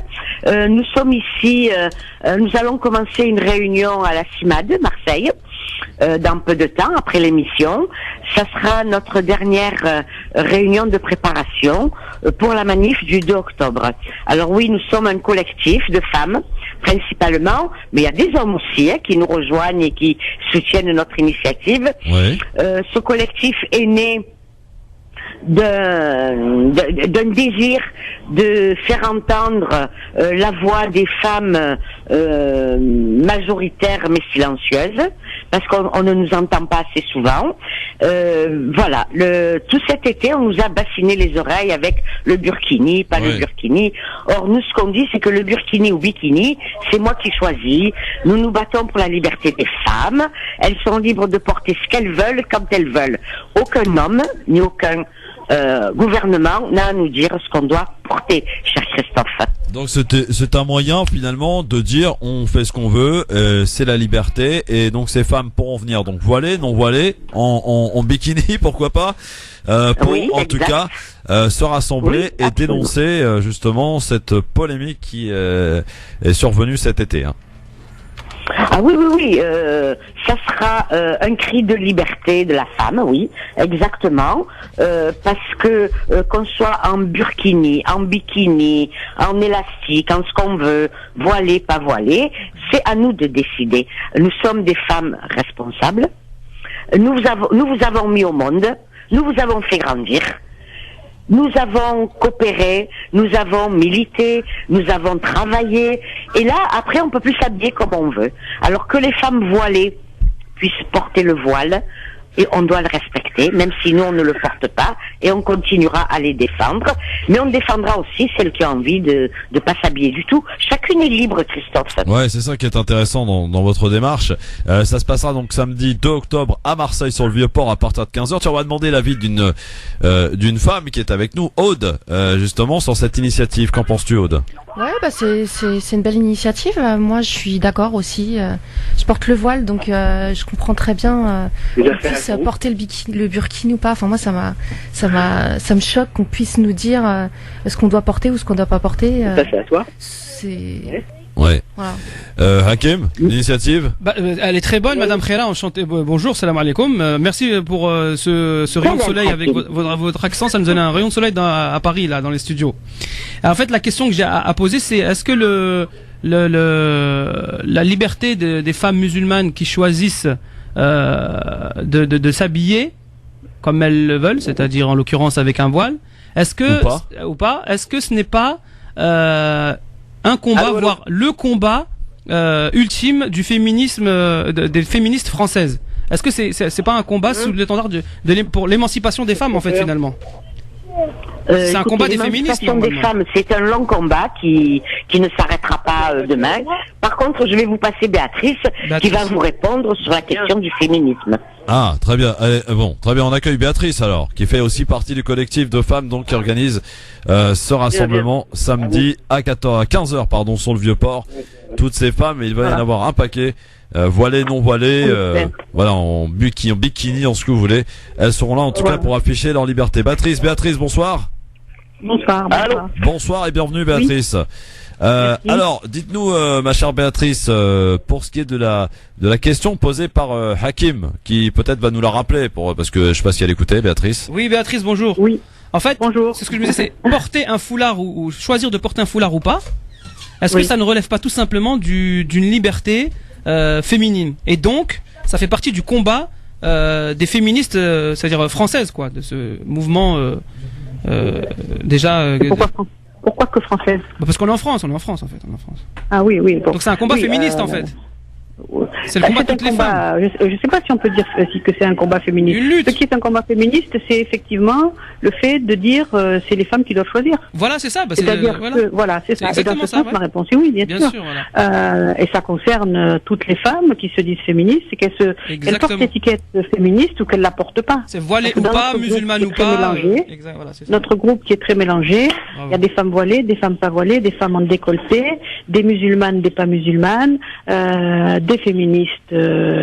Nous sommes ici, nous allons commencer une réunion à la CIMAD, Marseille, dans peu de temps après l'émission. Ça sera notre dernière réunion de préparation pour la manif du 2 octobre. Alors oui, nous sommes un collectif de femmes principalement, mais il y a des hommes aussi qui nous rejoignent et qui soutiennent notre initiative. Oui. Ce collectif est né d'un désir de faire entendre la voix des femmes majoritaires mais silencieuses, parce qu'on ne nous entend pas assez souvent. Voilà, tout cet été, on nous a bassiné les oreilles avec le burkini, pas le burkini. Or, nous, ce qu'on dit, c'est que le burkini ou bikini, c'est moi qui choisis. Nous nous battons pour la liberté des femmes. Elles sont libres de porter ce qu'elles veulent, quand elles veulent. Aucun homme, ni aucun gouvernement n'a à nous dire ce qu'on doit porter, cher Christophe. Donc c'est un moyen finalement de dire on fait ce qu'on veut, c'est la liberté, et donc ces femmes pourront venir donc voilées, non voilées, en bikini, pourquoi pas, pour oui, en tout cas se rassembler et dénoncer justement cette polémique qui est survenue cet été. Hein. Ah oui, oui, oui, ça sera un cri de liberté de la femme, oui, exactement, parce que qu'on soit en burkini, en bikini, en élastique, en ce qu'on veut, voilé, pas voilé, c'est à nous de décider. Nous sommes des femmes responsables, nous vous avons mis au monde, nous vous avons fait grandir. Nous avons coopéré, nous avons milité, nous avons travaillé, et là, après, on peut plus s'habiller comme on veut. Alors que les femmes voilées puissent porter le voile, et on doit le respecter, même si nous, on ne le porte pas, et on continuera à les défendre. Mais on défendra aussi celles qui ont envie de pas s'habiller du tout. Chacune est libre, Christophe. Ouais, c'est ça qui est intéressant dans votre démarche. Ça se passera donc samedi 2 octobre à Marseille sur le Vieux-Port à partir de 15h. Tu vas demander l'avis d'une femme qui est avec nous, Aude, justement, sur cette initiative. Qu'en penses-tu, Aude? Ouais, bah c'est une belle initiative. Moi, je suis d'accord aussi. Je porte le voile, donc je comprends très bien qu'on puisse porter le burkini ou pas. Enfin, moi, ça me choque qu'on puisse nous dire ce qu'on doit porter ou ce qu'on doit pas porter. Ça, c'est à toi. C'est ouais. Voilà. Hakim, l'initiative elle est très bonne, Madame Khala, enchantée. Bonjour, salam alaikum. Merci pour ce rayon de soleil avec votre accent. Ça nous donne un rayon de soleil à Paris, là, dans les studios. En fait, la question que j'ai à poser, c'est est-ce que la liberté des femmes musulmanes qui choisissent de s'habiller comme elles le veulent, c'est-à-dire en l'occurrence avec un voile, est-ce que ou pas, est-ce que ce n'est pas un combat, voire le combat ultime du féminisme, des féministes françaises? Est-ce que c'est pas un combat sous l'étendard pour l'émancipation des femmes, en fait, finalement? C'est un combat des féministes. L'émancipation des femmes, c'est un long combat qui ne s'arrêtera pas demain. Par contre, je vais vous passer Béatrice qui va vous répondre sur la question du féminisme. Ah, très bien. Allez, bon, très bien. On accueille Béatrice alors, qui fait aussi partie du collectif de femmes donc qui organise ce rassemblement samedi à 15h pardon sur le Vieux-Port. Toutes ces femmes, et il va y en avoir un paquet. Voilées, non voilées, voilà, en bikini, en ce que vous voulez. Elles seront là en tout cas pour afficher leur liberté. Béatrice, bonsoir. Bonsoir. Bonsoir et bienvenue Béatrice. Alors, dites-nous, ma chère Béatrice, pour ce qui est de la question posée par Hakim, qui peut-être va nous la rappeler, parce que je sais pas si elle écoutait, Béatrice. Oui, Béatrice, bonjour. Oui. En fait, c'est ce que je me disais, c'est porter un foulard ou choisir de porter un foulard ou pas. Est-ce que ça ne relève pas tout simplement d'une liberté féminine? Et donc, ça fait partie du combat des féministes, c'est-à-dire françaises, quoi, de ce mouvement déjà. Pourquoi que française? Parce qu'on est en France, en fait, on est en France. Ah oui, oui. Donc c'est un combat féministe en fait. C'est le combat de toutes les femmes. Je ne sais pas si on peut dire que c'est un combat féministe. Une lutte. Ce qui est un combat féministe, c'est effectivement le fait de dire c'est les femmes qui doivent choisir. Voilà, c'est ça. C'est-à-dire que voilà, c'est ça. Et dans ce sens, ma réponse est oui, bien sûr. Voilà. Et ça concerne toutes les femmes qui se disent féministes, c'est qu'elles portent l'étiquette féministe ou qu'elles la portent pas. C'est voilée ou pas, musulmane ou pas. Notre groupe qui est très mélangé. Il y a des femmes voilées, des femmes pas voilées, des femmes en décolleté, des musulmanes, des pas musulmanes, des féministes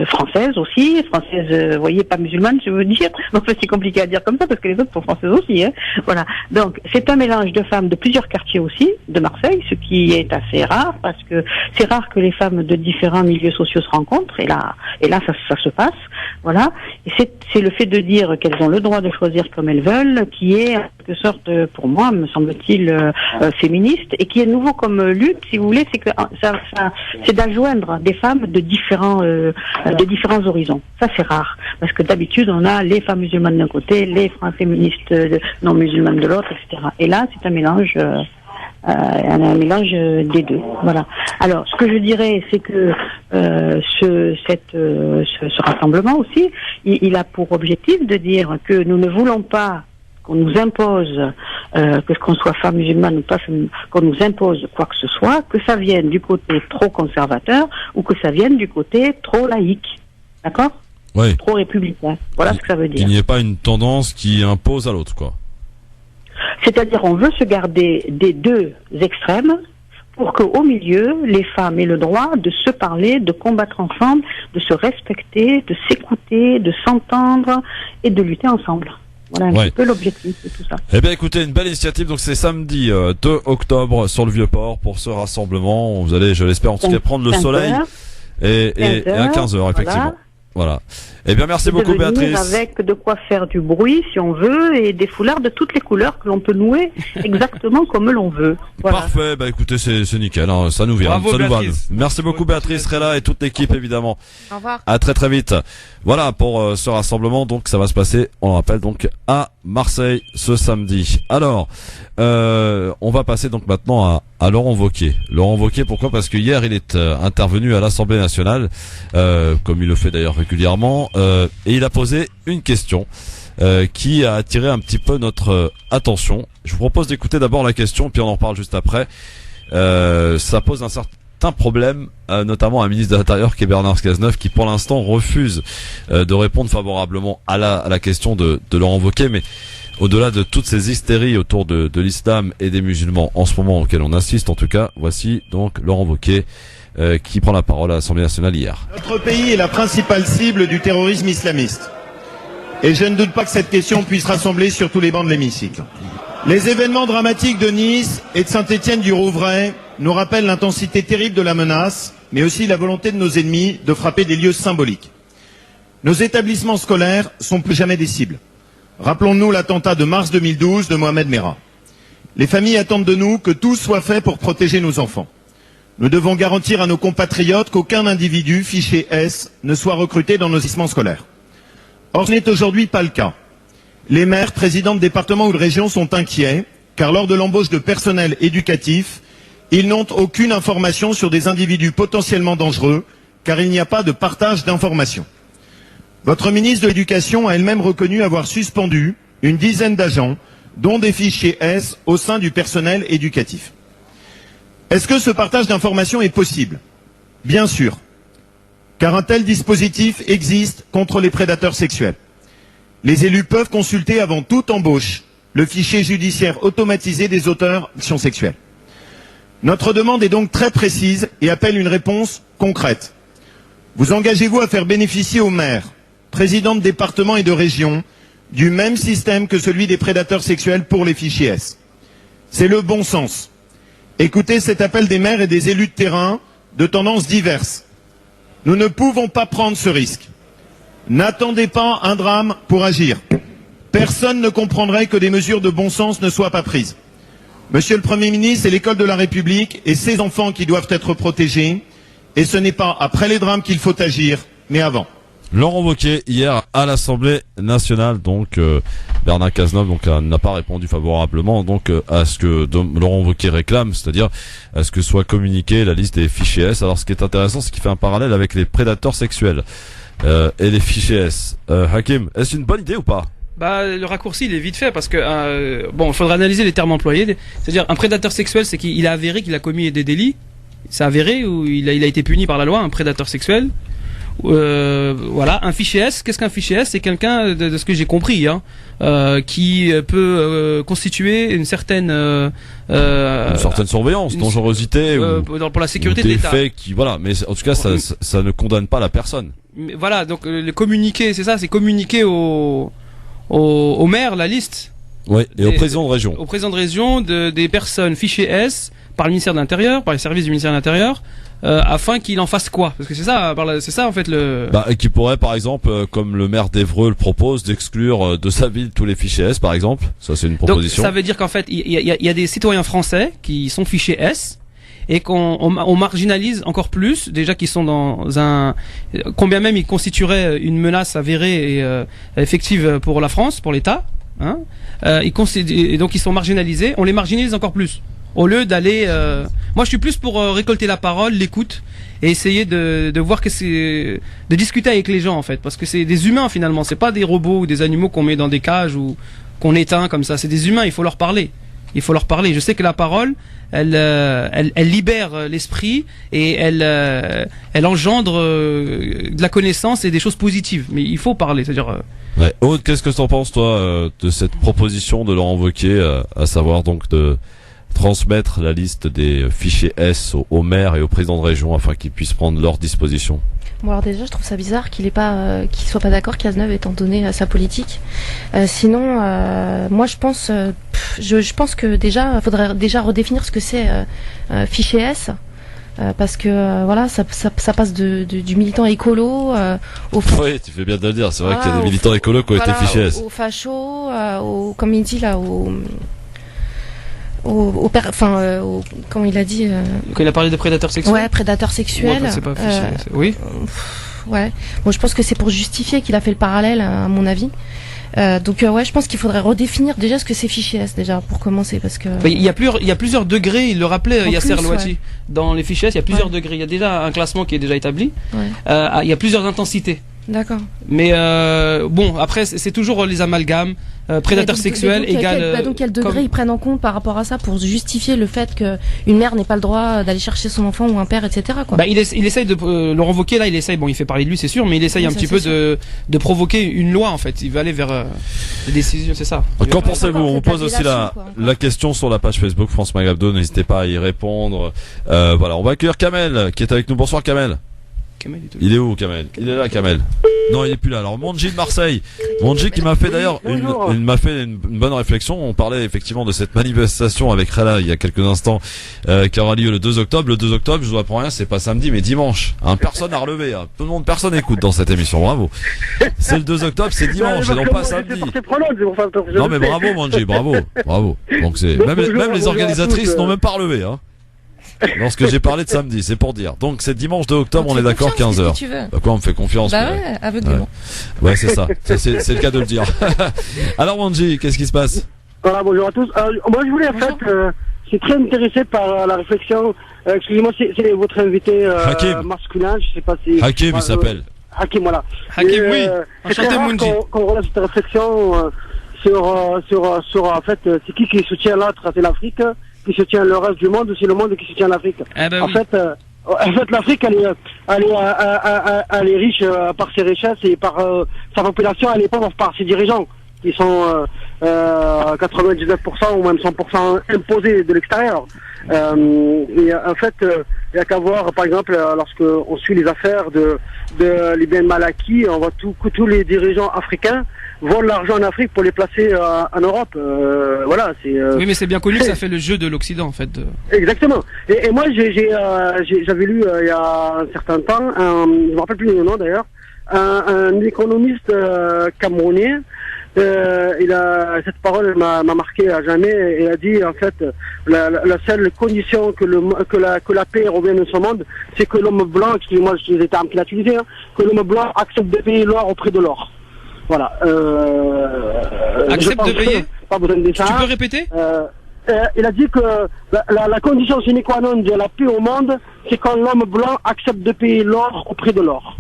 françaises aussi, vous voyez, pas musulmanes, je veux dire. Enfin, c'est compliqué à dire comme ça parce que les autres sont françaises aussi. Hein. Voilà. Donc, c'est un mélange de femmes de plusieurs quartiers aussi, de Marseille, ce qui est assez rare parce que c'est rare que les femmes de différents milieux sociaux se rencontrent. Et là, ça se passe. Voilà. Et c'est le fait de dire qu'elles ont le droit de choisir comme elles veulent, qui est en quelque sorte, pour moi, me semble-t-il, féministe et qui est nouveau comme lutte, si vous voulez, c'est que c'est d'adjoindre des femmes de différents horizons. Ça, c'est rare. Parce que d'habitude, on a les femmes musulmanes d'un côté, les féministes non musulmanes de l'autre, etc. Et là, c'est un mélange des deux. Voilà. Alors, ce que je dirais, c'est que ce rassemblement aussi, il a pour objectif de dire que nous ne voulons pas qu'on nous impose, que qu'on soit femme musulmane ou pas, qu'on nous impose quoi que ce soit, que ça vienne du côté trop conservateur ou que ça vienne du côté trop laïque. D'accord ? Oui. Trop républicain. Voilà ce que ça veut dire. Qu'il n'y ait pas une tendance qui impose à l'autre, quoi. C'est-à-dire, on veut se garder des deux extrêmes pour qu'au milieu, les femmes aient le droit de se parler, de combattre ensemble, de se respecter, de s'écouter, de s'entendre et de lutter ensemble. Voilà un petit peu l'objectif de tout ça. Eh bien, écoutez, une belle initiative. Donc, c'est samedi 2 octobre sur le Vieux-Port pour ce rassemblement. Vous allez, je l'espère, en tout cas, prendre le soleil. Et à 15h, effectivement. Voilà. Eh bien, merci beaucoup, Béatrice. Avec de quoi faire du bruit, si on veut, et des foulards de toutes les couleurs que l'on peut nouer exactement comme l'on veut. Voilà. Parfait. Bah, écoutez, c'est nickel. Hein. Ça nous vient. Bravo, ça nous va. Merci beaucoup, Béatrice, Réla et toute l'équipe, évidemment. Au revoir. À très très vite. Voilà pour ce rassemblement. Donc, ça va se passer, on le rappelle, donc à Marseille ce samedi. Alors, on va passer donc maintenant à Laurent Wauquiez. Laurent Wauquiez, pourquoi ? Parce que hier, il est intervenu à l'Assemblée nationale, comme il le fait d'ailleurs régulièrement, et il a posé une question qui a attiré un petit peu notre attention. Je vous propose d'écouter d'abord la question, puis on en parle juste après. Ça pose un certain problème, notamment à un ministre de l'Intérieur qui est Bernard Cazeneuve, qui pour l'instant refuse de répondre favorablement à la question de Laurent Wauquiez, mais au-delà de toutes ces hystéries autour de l'islam et des musulmans en ce moment auxquelles on assiste, en tout cas, voici donc Laurent Wauquiez qui prend la parole à l'Assemblée nationale hier. Notre pays est la principale cible du terrorisme islamiste. Et je ne doute pas que cette question puisse rassembler sur tous les bancs de l'hémicycle. Les événements dramatiques de Nice et de Saint-Étienne-du-Rouvray nous rappellent l'intensité terrible de la menace, mais aussi la volonté de nos ennemis de frapper des lieux symboliques. Nos établissements scolaires sont plus jamais des cibles. Rappelons-nous l'attentat de mars 2012 de Mohamed Merah. Les familles attendent de nous que tout soit fait pour protéger nos enfants. Nous devons garantir à nos compatriotes qu'aucun individu fiché S ne soit recruté dans nos établissements scolaires. Or, ce n'est aujourd'hui pas le cas. Les maires, présidents de départements ou de régions sont inquiets, car lors de l'embauche de personnel éducatif, ils n'ont aucune information sur des individus potentiellement dangereux, car il n'y a pas de partage d'informations. Votre ministre de l'Éducation a elle-même reconnu avoir suspendu une dizaine d'agents, dont des fichiers S, au sein du personnel éducatif. Est-ce que ce partage d'informations est possible ? Bien sûr, car un tel dispositif existe contre les prédateurs sexuels. Les élus peuvent consulter avant toute embauche le fichier judiciaire automatisé des auteurs d'actions sexuelles. Notre demande est donc très précise et appelle une réponse concrète. Vous engagez-vous à faire bénéficier aux maires, présidents de départements et de régions, du même système que celui des prédateurs sexuels pour les fichiers S ? C'est le bon sens. Écoutez cet appel des maires et des élus de terrain de tendances diverses. Nous ne pouvons pas prendre ce risque. N'attendez pas un drame pour agir. Personne ne comprendrait que des mesures de bon sens ne soient pas prises. Monsieur le Premier ministre, c'est l'école de la République et ses enfants qui doivent être protégés. Et ce n'est pas après les drames qu'il faut agir, mais avant. Laurent Wauquiez hier à l'Assemblée nationale, donc Bernard Cazeneuve n'a pas répondu favorablement donc à ce que Laurent Wauquiez réclame, c'est-à-dire à ce que soit communiquée la liste des fichiers S. Alors ce qui est intéressant, c'est qu'il fait un parallèle avec les prédateurs sexuels et les fichiers S. Hakim, est-ce une bonne idée ou pas? Le raccourci il est vite fait parce que il faudra analyser les termes employés. C'est-à-dire un prédateur sexuel, c'est qu'il a avéré qu'il a commis des délits. C'est avéré ou il a été puni par la loi, un prédateur sexuel. Voilà, un fichier S. Qu'est-ce qu'un fichier S? C'est quelqu'un, de ce que j'ai compris, qui peut constituer une certaine surveillance, dangerosité pour la sécurité de l'État. Faits qui, voilà, mais en tout cas, ça ne condamne pas la personne. Mais voilà, donc le communiquer, c'est ça, c'est communiquer au maire la liste. Oui, et au président de région. Au président de région des personnes fichées S par le ministère de l'Intérieur, par les services du ministère de l'Intérieur. Afin qu'il en fasse quoi? Parce que c'est ça en fait et qui pourrait par exemple, comme le maire d'Évreux le propose, d'exclure de sa ville tous les fichiers S par exemple. Ça c'est une proposition. Donc ça veut dire qu'en fait il y a des citoyens français qui sont fichés S et qu'on marginalise encore plus, déjà qu'ils sont dans un, combien même ils constitueraient une menace avérée et effective pour la France, pour l'État, et donc ils sont marginalisés, on les marginalise encore plus. Au lieu d'aller, moi je suis plus pour récolter la parole, l'écoute et essayer de voir de discuter avec les gens en fait, parce que c'est des humains finalement, c'est pas des robots ou des animaux qu'on met dans des cages ou qu'on éteint comme ça, c'est des humains, il faut leur parler. Je sais que la parole, elle libère l'esprit et elle engendre de la connaissance et des choses positives. Mais il faut parler, c'est-à-dire. Ouais. Aude, qu'est-ce que t'en penses toi de cette proposition de Laurent Wauquiez, à savoir donc de transmettre la liste des fichiers S aux maires et aux présidents de région afin qu'ils puissent prendre leurs dispositions? Bon, alors déjà je trouve ça bizarre qu'il soit pas d'accord, Cazeneuve, étant donné sa politique. Sinon moi je pense que déjà faudrait déjà redéfinir ce que c'est fichier S. Parce que voilà, ça passe du militant écolo oui, tu fais bien de le dire, c'est vrai qu'il y a des militants écolos qui ont été fichés S. Aux fachos, comme il dit là, comment il a dit quand il a parlé de prédateurs sexuels. Ouais, prédateurs sexuels. Ouais, c'est pas oui. Ouais. Bon, je pense que c'est pour justifier qu'il a fait le parallèle, à mon avis. Donc je pense qu'il faudrait redéfinir déjà ce que c'est fichier S déjà pour commencer, parce que il y a plusieurs degrés, il le rappelait Yasser Louati. Ouais. Dans les fichiers S, il y a plusieurs degrés. Il y a déjà un classement qui est déjà établi. Ouais. Il y a plusieurs intensités. D'accord. Mais après c'est toujours les amalgames. Prédateur sexuel égale. Donc quel degré ils prennent en compte par rapport à ça pour justifier le fait qu'une mère n'ait pas le droit d'aller chercher son enfant ou un père, etc. quoi. Il essaye de Laurent Wauquiez là, il fait parler de lui, c'est sûr, mais il essaye un petit peu de provoquer une loi en fait. Il va aller vers des décisions, c'est ça. Qu'en pensez-vous? On pose aussi la question sur la page Facebook France Mag Hebdo, n'hésitez pas à y répondre. Voilà, on va accueillir Kamel qui est avec nous. Bonsoir Kamel. Il est où Kamel? Il est là Kamel. Non, il est plus là. Alors Monji de Marseille. Monji qui m'a fait d'ailleurs une bonne réflexion. On parlait effectivement de cette manifestation avec Rala il y a quelques instants qui aura lieu le 2 octobre. Le 2 octobre, je vous apprends rien, c'est pas samedi mais dimanche. Personne n'a relevé. Personne écoute dans cette émission. Bravo. C'est le 2 octobre, c'est dimanche et non pas samedi. Non mais bravo Monji, bravo. Donc c'est même les organisatrices n'ont même pas relevé. Lorsque j'ai parlé de samedi, c'est pour dire. Donc c'est dimanche 2 octobre, on est d'accord, 15h. Quoi, on me fait confiance. Aveuglément. Ouais, c'est ça. C'est le cas de le dire. Alors Wanji, qu'est-ce qui se passe? Voilà, bonjour à tous. Moi je voulais en fait, je suis très intéressé par la réflexion. Excusez-moi, c'est votre invité masculin, je sais pas si. Hakim, il s'appelle. Hakim, voilà. Hakim, oui. Enchanté Monji. Qu'on relève cette réflexion sur en fait, c'est qui soutient l'autre, c'est l'Afrique. Qui soutient le reste du monde ou c'est le monde qui soutient l'Afrique. En fait, l'Afrique, elle est riche par ses richesses et par sa population, elle est pauvre par ses dirigeants, qui sont 99% ou même 100% imposés de l'extérieur. Et en fait, il n'y a qu'à voir, par exemple, lorsque on suit les affaires de Libyen Malaki, on voit tous les dirigeants africains volent l'argent en Afrique pour les placer en Europe. Voilà, oui, mais c'est bien connu que ça fait le jeu de l'Occident, en fait. Exactement. Et moi, j'avais lu il y a un certain temps, je me rappelle plus le nom d'ailleurs, un économiste camerounais cette parole m'a marqué à jamais. Il a dit en fait la seule condition que la paix revienne dans ce monde, c'est que l'homme blanc, excusez-moi les termes qu'il a utilisés, hein, que l'homme blanc accepte de payer l'or auprès de l'or. Voilà. Accepte de payer. Pas besoin de dessin. Tu peux répéter? Il a dit que la condition sine qua non de la paix au monde, c'est quand l'homme blanc accepte de payer l'or au prix de l'or.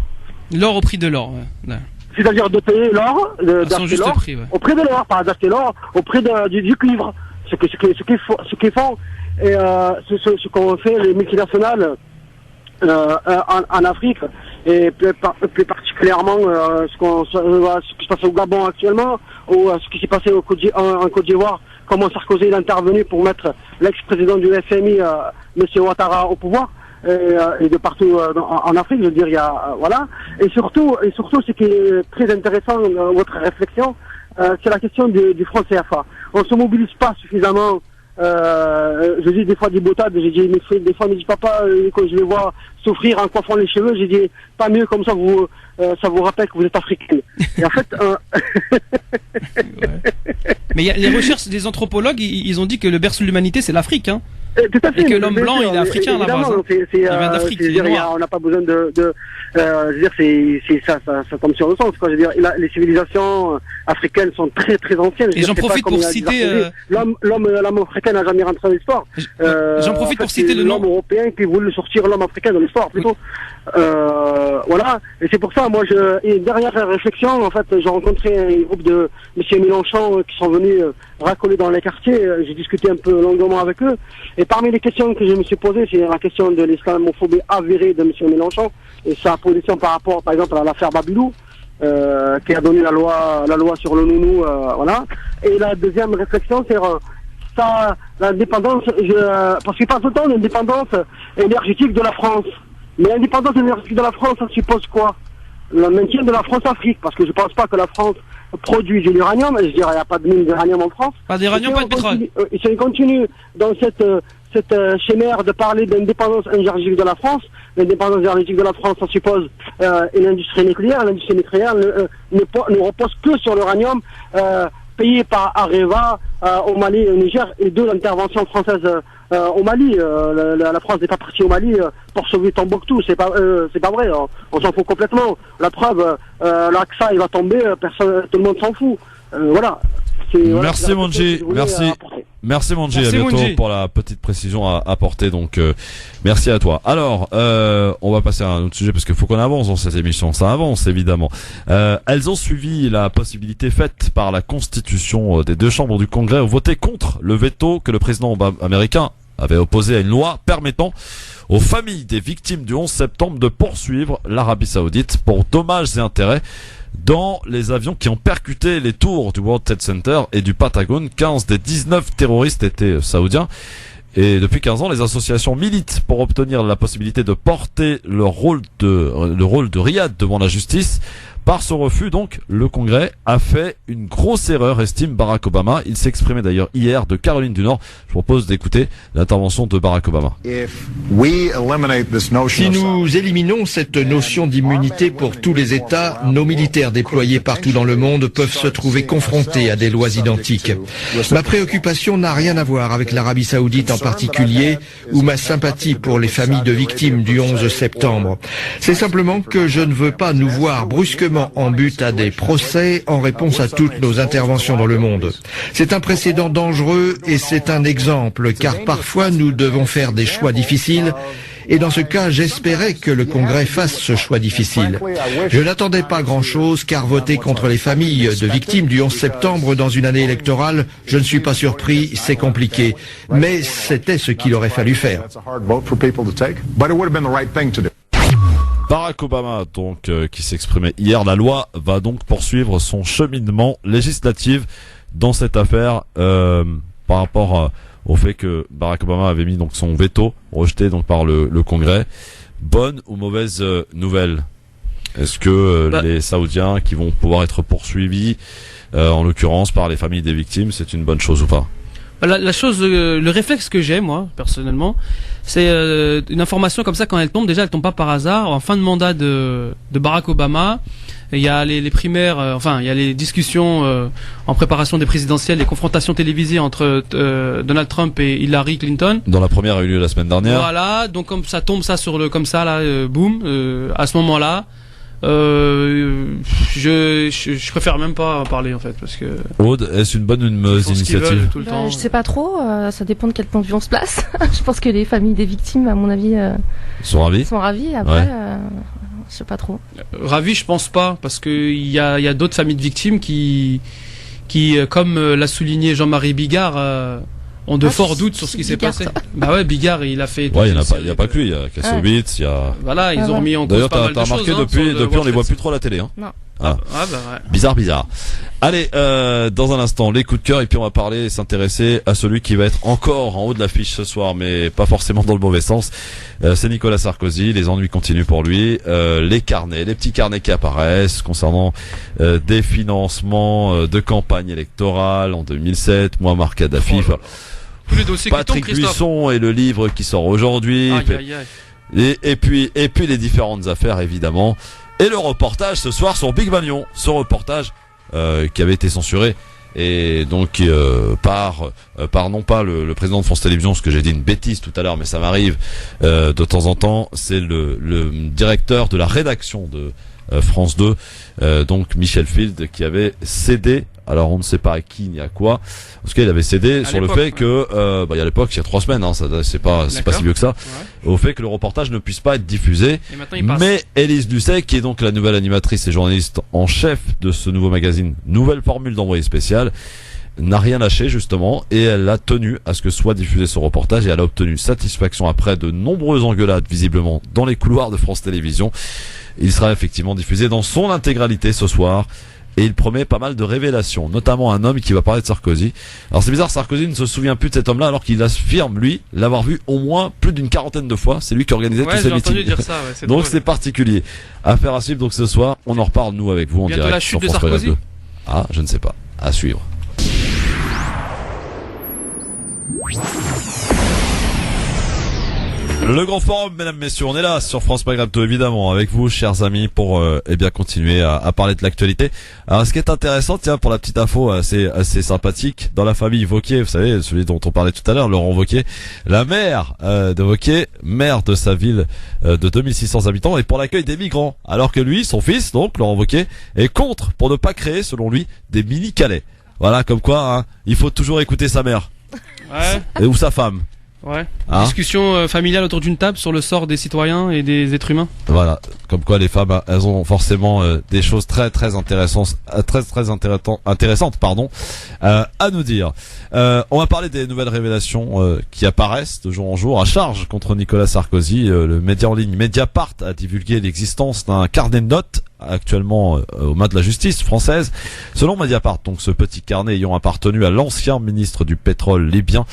L'or au prix de l'or, ouais. C'est-à-dire de payer l'or, d'acheter l'or prix, ouais. au prix de l'or, pas d'acheter l'or au prix du cuivre. Ce qu'ils font, et ce qu'ont fait les multinationales en Afrique, et plus particulièrement ce qui se passe au Gabon actuellement, ou ce qui s'est passé en Côte d'Ivoire, comment Sarkozy est intervenu pour mettre l'ex-président du FMI, M. Ouattara, au pouvoir, et de partout en Afrique, je veux dire, il y a voilà. Et surtout, ce qui est très intéressant dans votre réflexion, c'est la question du franc CFA. On se mobilise pas suffisamment. Je dis des fois des boutades, j'ai dit des fois, mes petits papas, quand je les vois souffrir en coiffant les cheveux, j'ai dit pas mieux comme ça, ça vous rappelle que vous êtes africain. Et en fait, mais y a les recherches des anthropologues, ils ont dit que le berceau de l'humanité, c'est l'Afrique, hein. Tout à fait. Et que l'homme blanc, il est africain là-bas. Il vient d'Afrique, il est noir. On n'a pas besoin je veux dire, ça tombe sur le sens, quoi. Je veux dire, les civilisations africaines sont très très anciennes. Et j'en profite pour citer. L'homme africain n'a jamais rentré dans l'histoire. J'en profite pour citer le nom. L'homme européen qui voulait sortir l'homme africain de l'histoire, plutôt. Voilà. Et c'est pour ça, moi, une dernière réflexion, en fait, j'ai rencontré un groupe de M. Mélenchon qui sont venus racoler dans les quartiers. J'ai discuté un peu longuement avec eux. Et parmi les questions que je me suis posées, c'est la question de l'islamophobie avérée de M. Mélenchon et sa position par rapport, par exemple, à l'affaire Babilou, qui a donné la loi sur le nounou, voilà. Et la deuxième réflexion, c'est l'indépendance, parce qu'il parle tout le temps d'indépendance énergétique de la France. Mais l'indépendance énergétique de la France, ça suppose quoi? Le maintien de la France-Afrique, parce que je pense pas que la France produit de l'uranium. Je dirais, il n'y a pas de mine d'uranium en France. Pas d'uranium, pas de pétrole. Si on continue dans cette chimère de parler d'indépendance énergétique de la France, l'indépendance énergétique de la France, ça suppose une industrie nucléaire. L'industrie nucléaire ne repose que sur l'uranium payé par Areva au Mali et au Niger, et de l'intervention française au Mali. La France n'est pas partie au Mali pour sauver Tombouctou, c'est pas vrai, on s'en fout complètement. La preuve, l'Aqsa il va tomber, tout le monde s'en fout. Voilà. Merci Monji, merci Monji, à bientôt Monji. Pour la petite précision à apporter, donc merci à toi. Alors on va passer à un autre sujet parce qu'il faut qu'on avance dans cette émission, ça avance évidemment. Elles ont suivi la possibilité faite par la constitution des deux chambres du Congrès, ont voté contre le veto que le président américain avait opposé à une loi permettant aux familles des victimes du 11 septembre de poursuivre l'Arabie Saoudite pour dommages et intérêts dans les avions qui ont percuté les tours du World Trade Center et du Patagone. 15 des 19 terroristes étaient saoudiens. Et depuis 15 ans, les associations militent pour obtenir la possibilité de porter le rôle de Riyad devant la justice. Par ce refus, donc, le Congrès a fait une grosse erreur, estime Barack Obama. Il s'exprimait d'ailleurs hier de Caroline du Nord. Je propose d'écouter l'intervention de Barack Obama. Si nous éliminons cette notion d'immunité pour tous les États, nos militaires déployés partout dans le monde peuvent se trouver confrontés à des lois identiques. Ma préoccupation n'a rien à voir avec l'Arabie Saoudite en particulier, ou ma sympathie pour les familles de victimes du 11 septembre. C'est simplement que je ne veux pas nous voir brusquement en but à des procès en réponse à toutes nos interventions dans le monde. C'est un précédent dangereux et c'est un exemple, car parfois nous devons faire des choix difficiles. Et dans ce cas, j'espérais que le Congrès fasse ce choix difficile. Je n'attendais pas grand-chose, car voter contre les familles de victimes du 11 septembre dans une année électorale, je ne suis pas surpris, c'est compliqué. Mais c'était ce qu'il aurait fallu faire. Barack Obama, donc, qui s'exprimait hier. La loi va donc poursuivre son cheminement législatif dans cette affaire par rapport au fait que Barack Obama avait mis donc son veto rejeté donc par le Congrès. Bonne ou mauvaise nouvelle? Est-ce que les Saoudiens qui vont pouvoir être poursuivis, en l'occurrence par les familles des victimes, c'est une bonne chose ou pas? La chose, le réflexe que j'ai, moi, personnellement, c'est une information comme ça, quand elle tombe, déjà elle tombe pas par hasard. En fin de mandat de Barack Obama, il y a les primaires, il y a les discussions en préparation des présidentielles, les confrontations télévisées entre Donald Trump et Hillary Clinton. Dans la première a eu lieu la semaine dernière. Voilà, donc comme ça tombe ça sur comme ça là, boum, à ce moment-là. Je préfère même pas en parler en fait parce que. Aude, est-ce une bonne ou une mauvaise initiative? Tout le temps. Je sais pas trop, ça dépend de quel point de vue on se place. Je pense que les familles des victimes, à mon avis, sont ravis. Après, je sais pas trop. Ravis, je pense pas, parce que il y a d'autres familles de victimes qui comme l'a souligné Jean-Marie Bigard, ont de forts doutes sur ce qui s'est passé. Bah ouais, Bigard, il a fait. Ouais, il y a pas que lui, il y a Kassovitz, il y a. Voilà, ils ont remis en cause pas mal de choses. D'ailleurs, t'as remarqué depuis on les voit plus trop à la télé, hein. Non. Ah. Ah bah ouais. Bizarre. Allez, dans un instant, les coups de cœur, et puis on va parler et s'intéresser à celui qui va être encore en haut de l'affiche ce soir, mais pas forcément dans le mauvais sens. C'est Nicolas Sarkozy, les ennuis continuent pour lui, les petits carnets qui apparaissent concernant des financements de campagne électorale en 2007, Muammar Kadhafi, tous les dossiers Patrick qui tombent, Buisson et le livre qui sort aujourd'hui, et puis les différentes affaires évidemment, et le reportage ce soir sur Big Magnon, ce reportage qui avait été censuré et donc par non pas le président de France Télévisions, ce que j'ai dit une bêtise tout à l'heure, mais ça m'arrive de temps en temps, c'est le directeur de la rédaction de France 2, donc Michel Field, qui avait cédé, alors on ne sait pas à qui ni à quoi, parce qu'il avait cédé sur le fait que, il y a l'époque, il y a 3 semaines, hein, c'est pas si vieux que ça, au fait que le reportage ne puisse pas être diffusé. Mais Élise Lucet, qui est donc la nouvelle animatrice et journaliste en chef de ce nouveau magazine, nouvelle formule d'envoyé spécial, n'a rien lâché justement, et elle a tenu à ce que soit diffusé ce reportage, et elle a obtenu satisfaction après de nombreuses engueulades visiblement dans les couloirs de France Télévisions. Il sera effectivement diffusé dans son intégralité ce soir. Et il promet pas mal de révélations, notamment un homme qui va parler de Sarkozy. Alors c'est bizarre, Sarkozy ne se souvient plus de cet homme-là, alors qu'il affirme, lui, l'avoir vu au moins plus d'une 40aine de fois. C'est lui qui organisait tous ces meetings. Dire ça, donc c'est particulier. Affaire à suivre donc ce soir. On en reparle, nous, avec vous en direct. La chute sur de Sarkozy. Ah, je ne sais pas. À suivre. Le grand forum, mesdames, messieurs, on est là sur France Maghreb Tôt, évidemment, avec vous, chers amis, pour continuer à parler de l'actualité. Alors, ce qui est intéressant, tiens, pour la petite info assez sympathique, dans la famille Wauquiez, vous savez, celui dont on parlait tout à l'heure, Laurent Wauquiez, la maire de Wauquiez, maire de sa ville de 2600 habitants, est pour l'accueil des migrants, alors que lui, son fils, donc Laurent Wauquiez, est contre pour ne pas créer, selon lui, des mini-Calais. Voilà, comme quoi, hein, il faut toujours écouter sa mère. Ouais. Ou sa femme. Ouais. Discussion familiale autour d'une table sur le sort des citoyens et des êtres humains. Voilà, comme quoi les femmes, elles ont forcément des choses très intéressantes, à nous dire. On va parler des nouvelles révélations qui apparaissent de jour en jour à charge contre Nicolas Sarkozy. Le média en ligne Mediapart a divulgué l'existence d'un carnet de notes actuellement aux mains de la justice française. Selon Mediapart, donc ce petit carnet ayant appartenu à l'ancien ministre du pétrole libyen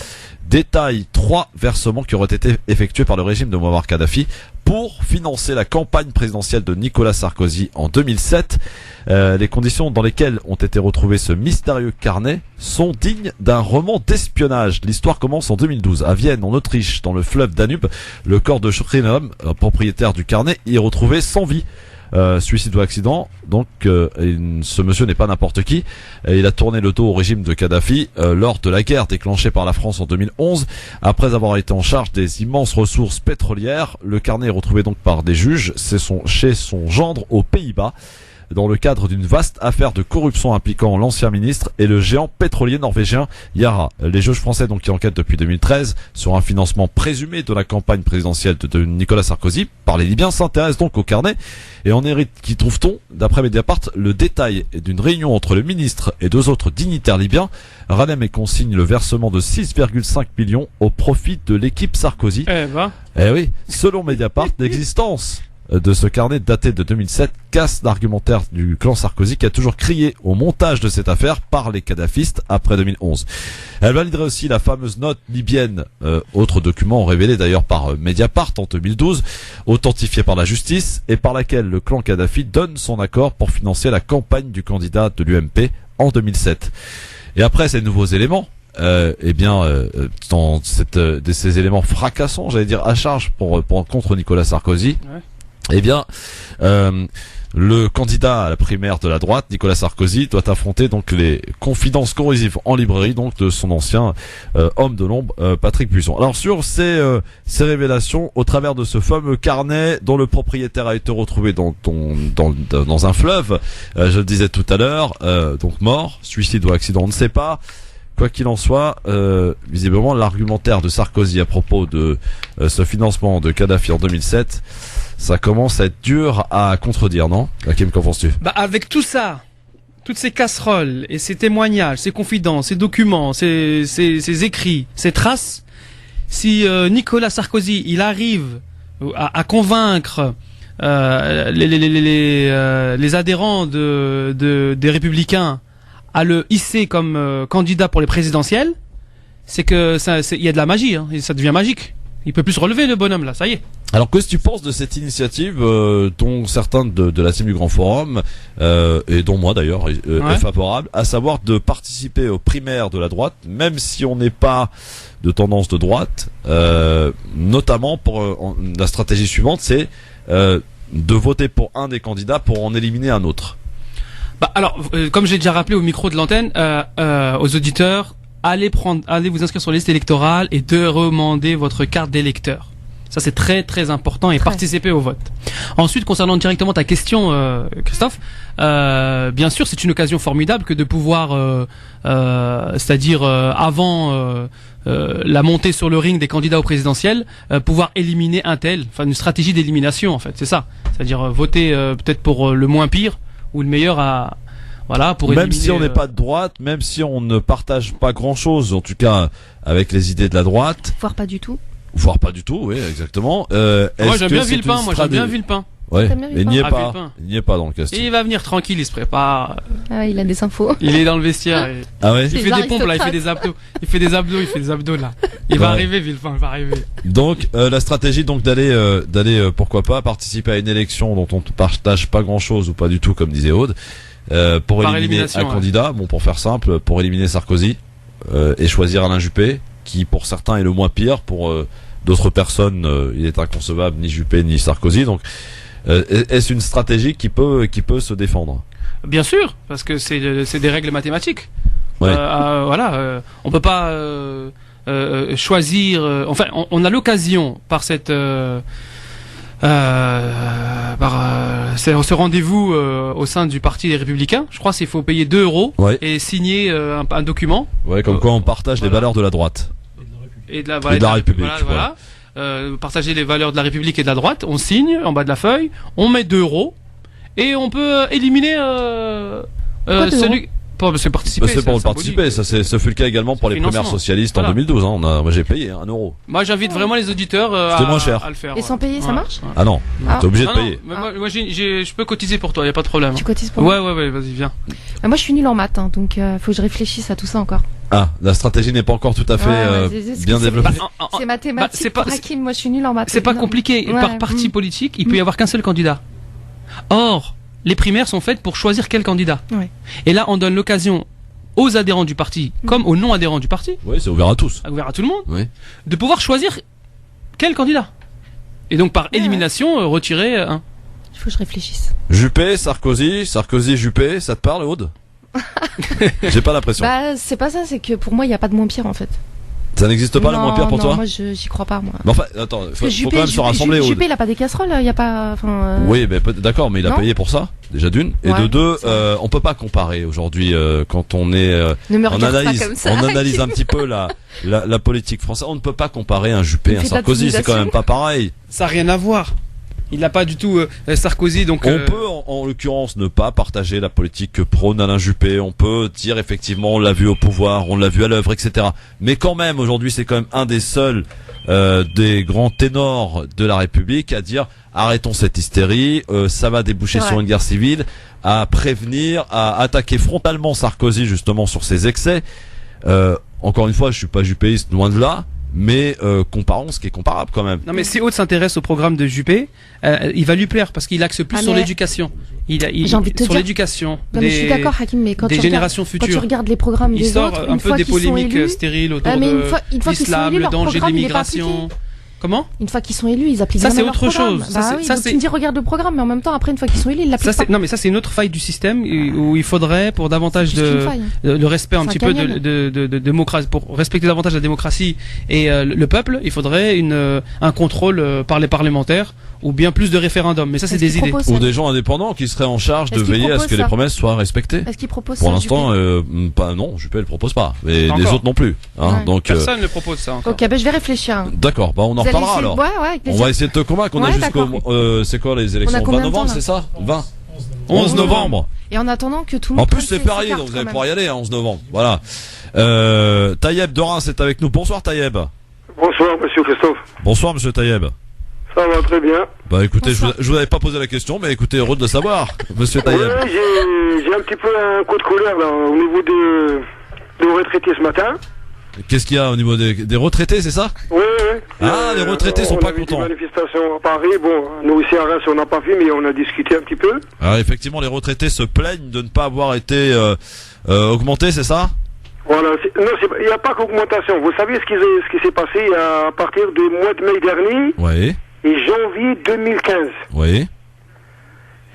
détaille 3 versements qui auraient été effectués par le régime de Muammar Kadhafi pour financer la campagne présidentielle de Nicolas Sarkozy en 2007. Les conditions dans lesquelles ont été retrouvés ce mystérieux carnet sont dignes d'un roman d'espionnage. L'histoire commence en 2012. À Vienne, en Autriche, dans le fleuve Danube, le corps de Shrinam, propriétaire du carnet, y est retrouvé sans vie. Suicide ou accident, donc ce monsieur n'est pas n'importe qui. Il a tourné le dos au régime de Kadhafi lors de la guerre déclenchée par la France en 2011. Après avoir été en charge des immenses ressources pétrolières, le carnet est retrouvé donc par des juges chez son gendre aux Pays-Bas, dans le cadre d'une vaste affaire de corruption impliquant l'ancien ministre et le géant pétrolier norvégien Yara. Les juges français donc qui enquêtent depuis 2013 sur un financement présumé de la campagne présidentielle de Nicolas Sarkozy par les Libyens s'intéressent donc au carnet, et en hérite qui trouve-t-on, d'après Mediapart, le détail d'une réunion entre le ministre et 2 autres dignitaires libyens. Radem et consigne le versement de 6,5 millions au profit de l'équipe Sarkozy. Eh oui, selon Mediapart, l'existence de ce carnet daté de 2007 casse l'argumentaire du clan Sarkozy qui a toujours crié au montage de cette affaire par les kadhafistes après 2011. Elle validerait aussi la fameuse note libyenne, autre document révélé d'ailleurs par Mediapart en 2012, authentifié par la justice et par laquelle le clan Kadhafi donne son accord pour financer la campagne du candidat de l'UMP en 2007. Et après ces nouveaux éléments, dans ces éléments fracassants, j'allais dire à charge contre Nicolas Sarkozy, Eh bien, le candidat à la primaire de la droite, Nicolas Sarkozy, doit affronter donc les confidences corrosives en librairie donc de son ancien homme de l'ombre, Patrick Buisson. Alors sur ces révélations, au travers de ce fameux carnet dont le propriétaire a été retrouvé dans un fleuve, je le disais tout à l'heure, donc mort, suicide ou accident, on ne sait pas. Quoi qu'il en soit, visiblement l'argumentaire de Sarkozy à propos de ce financement de Kadhafi en 2007, ça commence à être dur à contredire, non? Hakim, qu'en penses-tu? Avec tout ça, toutes ces casseroles et ces témoignages, ces confidences, ces documents, ces écrits, ces traces, si Nicolas Sarkozy il arrive à convaincre les adhérents des Républicains à le hisser comme candidat pour les présidentielles, c'est que il y a de la magie, hein, et ça devient magique. Il peut plus se relever, le bonhomme là, ça y est. Alors qu'est-ce que tu penses de cette initiative dont certains de la team du Grand Forum et dont moi d'ailleurs est favorable, à savoir de participer aux primaires de la droite, même si on n'est pas de tendance de droite, notamment pour la stratégie suivante, c'est de voter pour un des candidats pour en éliminer un autre. Alors, comme j'ai déjà rappelé au micro de l'antenne, aux auditeurs, allez vous inscrire sur la liste électorale et demander votre carte d'électeur. Ça, c'est très très important, et participer au vote. Ensuite, concernant directement ta question, Christophe, bien sûr, c'est une occasion formidable que de pouvoir, c'est-à-dire avant la montée sur le ring des candidats au présidentiel, pouvoir éliminer un tel, enfin une stratégie d'élimination en fait, c'est ça. C'est-à-dire voter peut-être pour le moins pire ou le meilleur pour même éliminer, si on n'est pas de droite, même si on ne partage pas grand-chose, en tout cas avec les idées de la droite. Voire pas du tout. Voire pas du tout, oui, exactement. Moi j'aime bien Villepin, Ouais, mais il n'y est pas dans le casting. Et il va venir tranquille, il se prépare. Ah, il a des infos. Il est dans le vestiaire. Ah ouais. Il fait des pompes là, il fait des abdos là. Il va arriver, Villepin, il va arriver. Donc la stratégie donc d'aller pourquoi pas participer à une élection dont on ne partage pas grand-chose ou pas du tout, comme disait Aude, pour éliminer un candidat, bon, pour faire simple, pour éliminer Sarkozy et choisir Alain Juppé, qui pour certains est le moins pire, pour d'autres personnes il est inconcevable, ni Juppé ni Sarkozy. Donc est-ce une stratégie qui peut se défendre? Bien sûr, parce que c'est des règles mathématiques. Ouais. On peut pas choisir. Enfin, on a l'occasion par cette ce rendez-vous au sein du Parti des Républicains. Je crois qu'il faut payer 2 € et signer un document. Ouais, comme quoi on partage les valeurs de la droite et de la République. Voilà. Partager les valeurs de la République et de la droite. On signe en bas de la feuille, on met 2 € et on peut éliminer celui. C'est participer. C'est pour le participer. Ce fut le cas également pour les primaires socialistes en 2012. Moi j'ai payé 1 €. Moi j'invite vraiment les auditeurs moins cher. à le faire. Et sans payer, ça marche? Ah non, t'es obligé de payer. Moi je peux cotiser pour toi, y a pas de problème. Tu cotises pour moi? Ouais, vas-y, viens. Moi je suis nulle en maths, donc faut que je réfléchisse à tout ça encore. Ah, la stratégie n'est pas encore tout à fait bien développée. C'est mathématique. Pour Hakim, moi je suis nulle en maths. C'est pas compliqué. Par parti politique, il peut y avoir qu'un seul candidat. Or, les primaires sont faites pour choisir quel candidat. Et là, on donne l'occasion aux adhérents du parti, comme aux non-adhérents du parti. Oui, c'est ouvert à tous. Ouvert à tout le monde. De pouvoir choisir quel candidat. Et donc, par élimination, retirer un. Il faut que je réfléchisse. Juppé, Sarkozy, Juppé, ça te parle, Aude? J'ai pas l'impression. C'est pas ça, c'est que pour moi, il n'y a pas de moins pire en fait. Ça n'existe pas le moins pire pour toi? Moi, j'y crois pas, moi. Mais enfin, attends, faut quand même se rassembler. Juppé, il a pas des casseroles, il y a pas. Oui, mais d'accord, mais il a payé pour ça, déjà d'une, et de deux, on peut pas comparer aujourd'hui quand on est. On analyse un petit peu la politique française. On ne peut pas comparer un Juppé et un Sarkozy, c'est quand même pas pareil. Ça n'a rien à voir. Il n'a pas du tout Sarkozy, donc on peut en l'occurrence ne pas partager la politique que prône Alain Juppé. On peut dire effectivement on l'a vu au pouvoir, on l'a vu à l'œuvre, etc. Mais quand même aujourd'hui c'est quand même un des seuls des grands ténors de la République à dire arrêtons cette hystérie, ça va déboucher sur une guerre civile, à prévenir, à attaquer frontalement Sarkozy justement sur ses excès. Encore une fois, je suis pas juppéiste, loin de là. Mais comparons ce qui est comparable quand même. Non mais si Aude s'intéresse au programme de Juppé, il va lui plaire parce qu'il axe plus sur l'éducation. J'ai envie de te sur dire, l'éducation. Je suis d'accord, Hakim, mais quand des générations futures. Quand tu regardes les programmes des autres, un peu des polémiques stériles autour de l'islam, le danger de l'immigration. Comment? Une fois qu'ils sont élus, ils appliquent ça, jamais c'est leur autre programme. chose. Bah Ça, oui, ça, donc c'est- tu me dis regarde le programme, mais en même temps, après, une fois qu'ils sont élus, ils l'appliquent pas. Non, mais ça, c'est une autre faille du système où il faudrait, pour davantage C'est plus qu'une faille. le respect un C'est petit un peu canyon. de démocratie, pour respecter davantage la démocratie et le peuple, il faudrait un contrôle par les parlementaires ou bien plus de référendums. Mais ça, c'est Est-ce des qu'ils idées. proposent Ou des gens indépendants qui seraient en charge de Est-ce qu'ils veiller à ce proposent que les ça promesses soient respectées. Est-ce qu'ils proposent Pour ça, l'instant, pas, non, Juppé ne propose pas. Et Pas les encore. autres non plus. Hein, Ouais. donc, Personne ne propose ça encore. Ok, ben je vais réfléchir. d'accord, bah on en Vous allez reparlera essayer- alors. Ouais, ouais, avec On plaisir. va essayer de te convaincre. On a Ouais, jusqu'au. d'accord. C'est quoi les On a élections? combien 20 de temps, novembre, là c'est ça? 20 11 11 novembre. Et en attendant que tout le En monde. plus, prenne c'est ses férié, cartes, donc vous quand allez même. pouvoir y aller, 11 novembre. Voilà. Tayeb de Reims est avec nous. Bonsoir, Tayeb. Bonsoir, monsieur Christophe. Bonsoir, monsieur Tayeb. Ça va très bien. Bah écoutez, je vous avais pas posé la question, mais écoutez, heureux de le savoir, monsieur Tayeb. Ouais, j'ai un petit peu un coup de colère là, au niveau de retraités ce matin. Qu'est-ce qu'il y a au niveau des retraités, c'est ça? Oui, oui. Ah, les retraités sont pas contents. On a vu des manifestations à Paris. Bon, nous ici à Reims, on n'a pas vu, mais on a discuté un petit peu. Alors effectivement, les retraités se plaignent de ne pas avoir été augmentés, c'est ça? Voilà. Non, il n'y a pas qu'augmentation. Vous savez ce qui s'est passé à partir du mois de mai dernier Oui. et janvier 2015. Oui.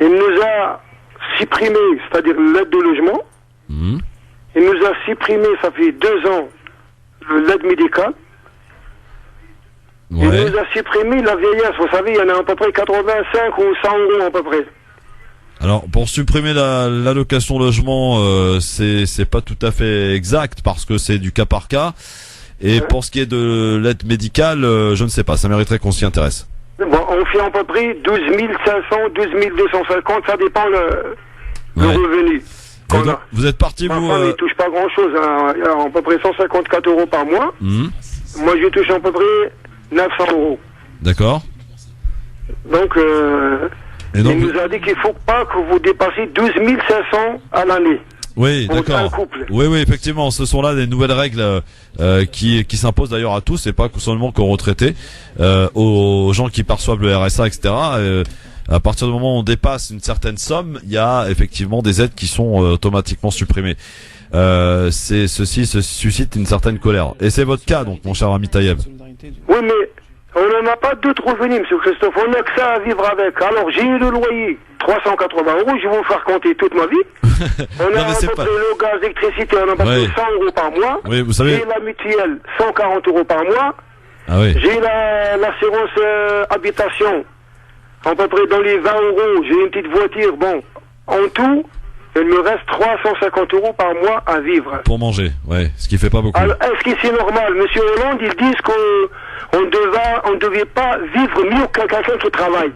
Il nous a supprimé, c'est-à-dire l'aide de logement. Mhm. Il nous a supprimé, ça fait 2 ans, l'aide médicale. Il Ouais. nous a supprimé la vieillesse. Vous savez, il y en a à peu près 85 ou 100 euros à peu près. Alors pour supprimer l'allocation logement, c'est pas tout à fait exact parce que c'est du cas par cas. Et pour ce qui est de l'aide médicale, je ne sais pas. Ça mériterait qu'on s'y intéresse. Bon, on fait à peu près 12 500, 12 250, ça dépend le revenu. Et donc, vous êtes parti, Ma vous femme, il touche pas grand-chose, hein. Il y a à peu près 154 euros par mois. Mhm. Moi, je touche à peu près 900 euros. D'accord. Donc, Et donc, il nous a dit qu'il faut pas que vous dépassiez 12 500 à l'année. Oui, Pour un d'accord. couple. Oui, oui, effectivement, ce sont là des nouvelles règles qui s'imposent d'ailleurs à tous, et pas seulement qu'aux retraités, aux gens qui perçoivent le RSA, etc. À partir du moment où on dépasse une certaine somme, il y a effectivement des aides qui sont automatiquement supprimées. Ceci se suscite une certaine colère. Et c'est votre cas, donc, mon cher ami Tayeb. Oui, mais on n'en a pas d'autres revenus, monsieur Christophe. On n'a que ça à vivre avec. Alors, j'ai le loyer, 380 euros, je vais vous faire compter toute ma vie. On a à peu près le gaz, l'électricité, on a à peu près 100 euros par mois. Oui, vous savez. J'ai la mutuelle, 140 euros par mois. Ah oui. J'ai l'assurance habitation, à peu près dans les 20 euros. J'ai une petite voiture. Bon, en tout, il me reste 350 euros par mois à vivre. Pour manger, ouais, ce qui fait pas beaucoup. Alors, est-ce que c'est normal? Monsieur Hollande, ils disent qu'on ne devait pas vivre mieux que quelqu'un qui travaille.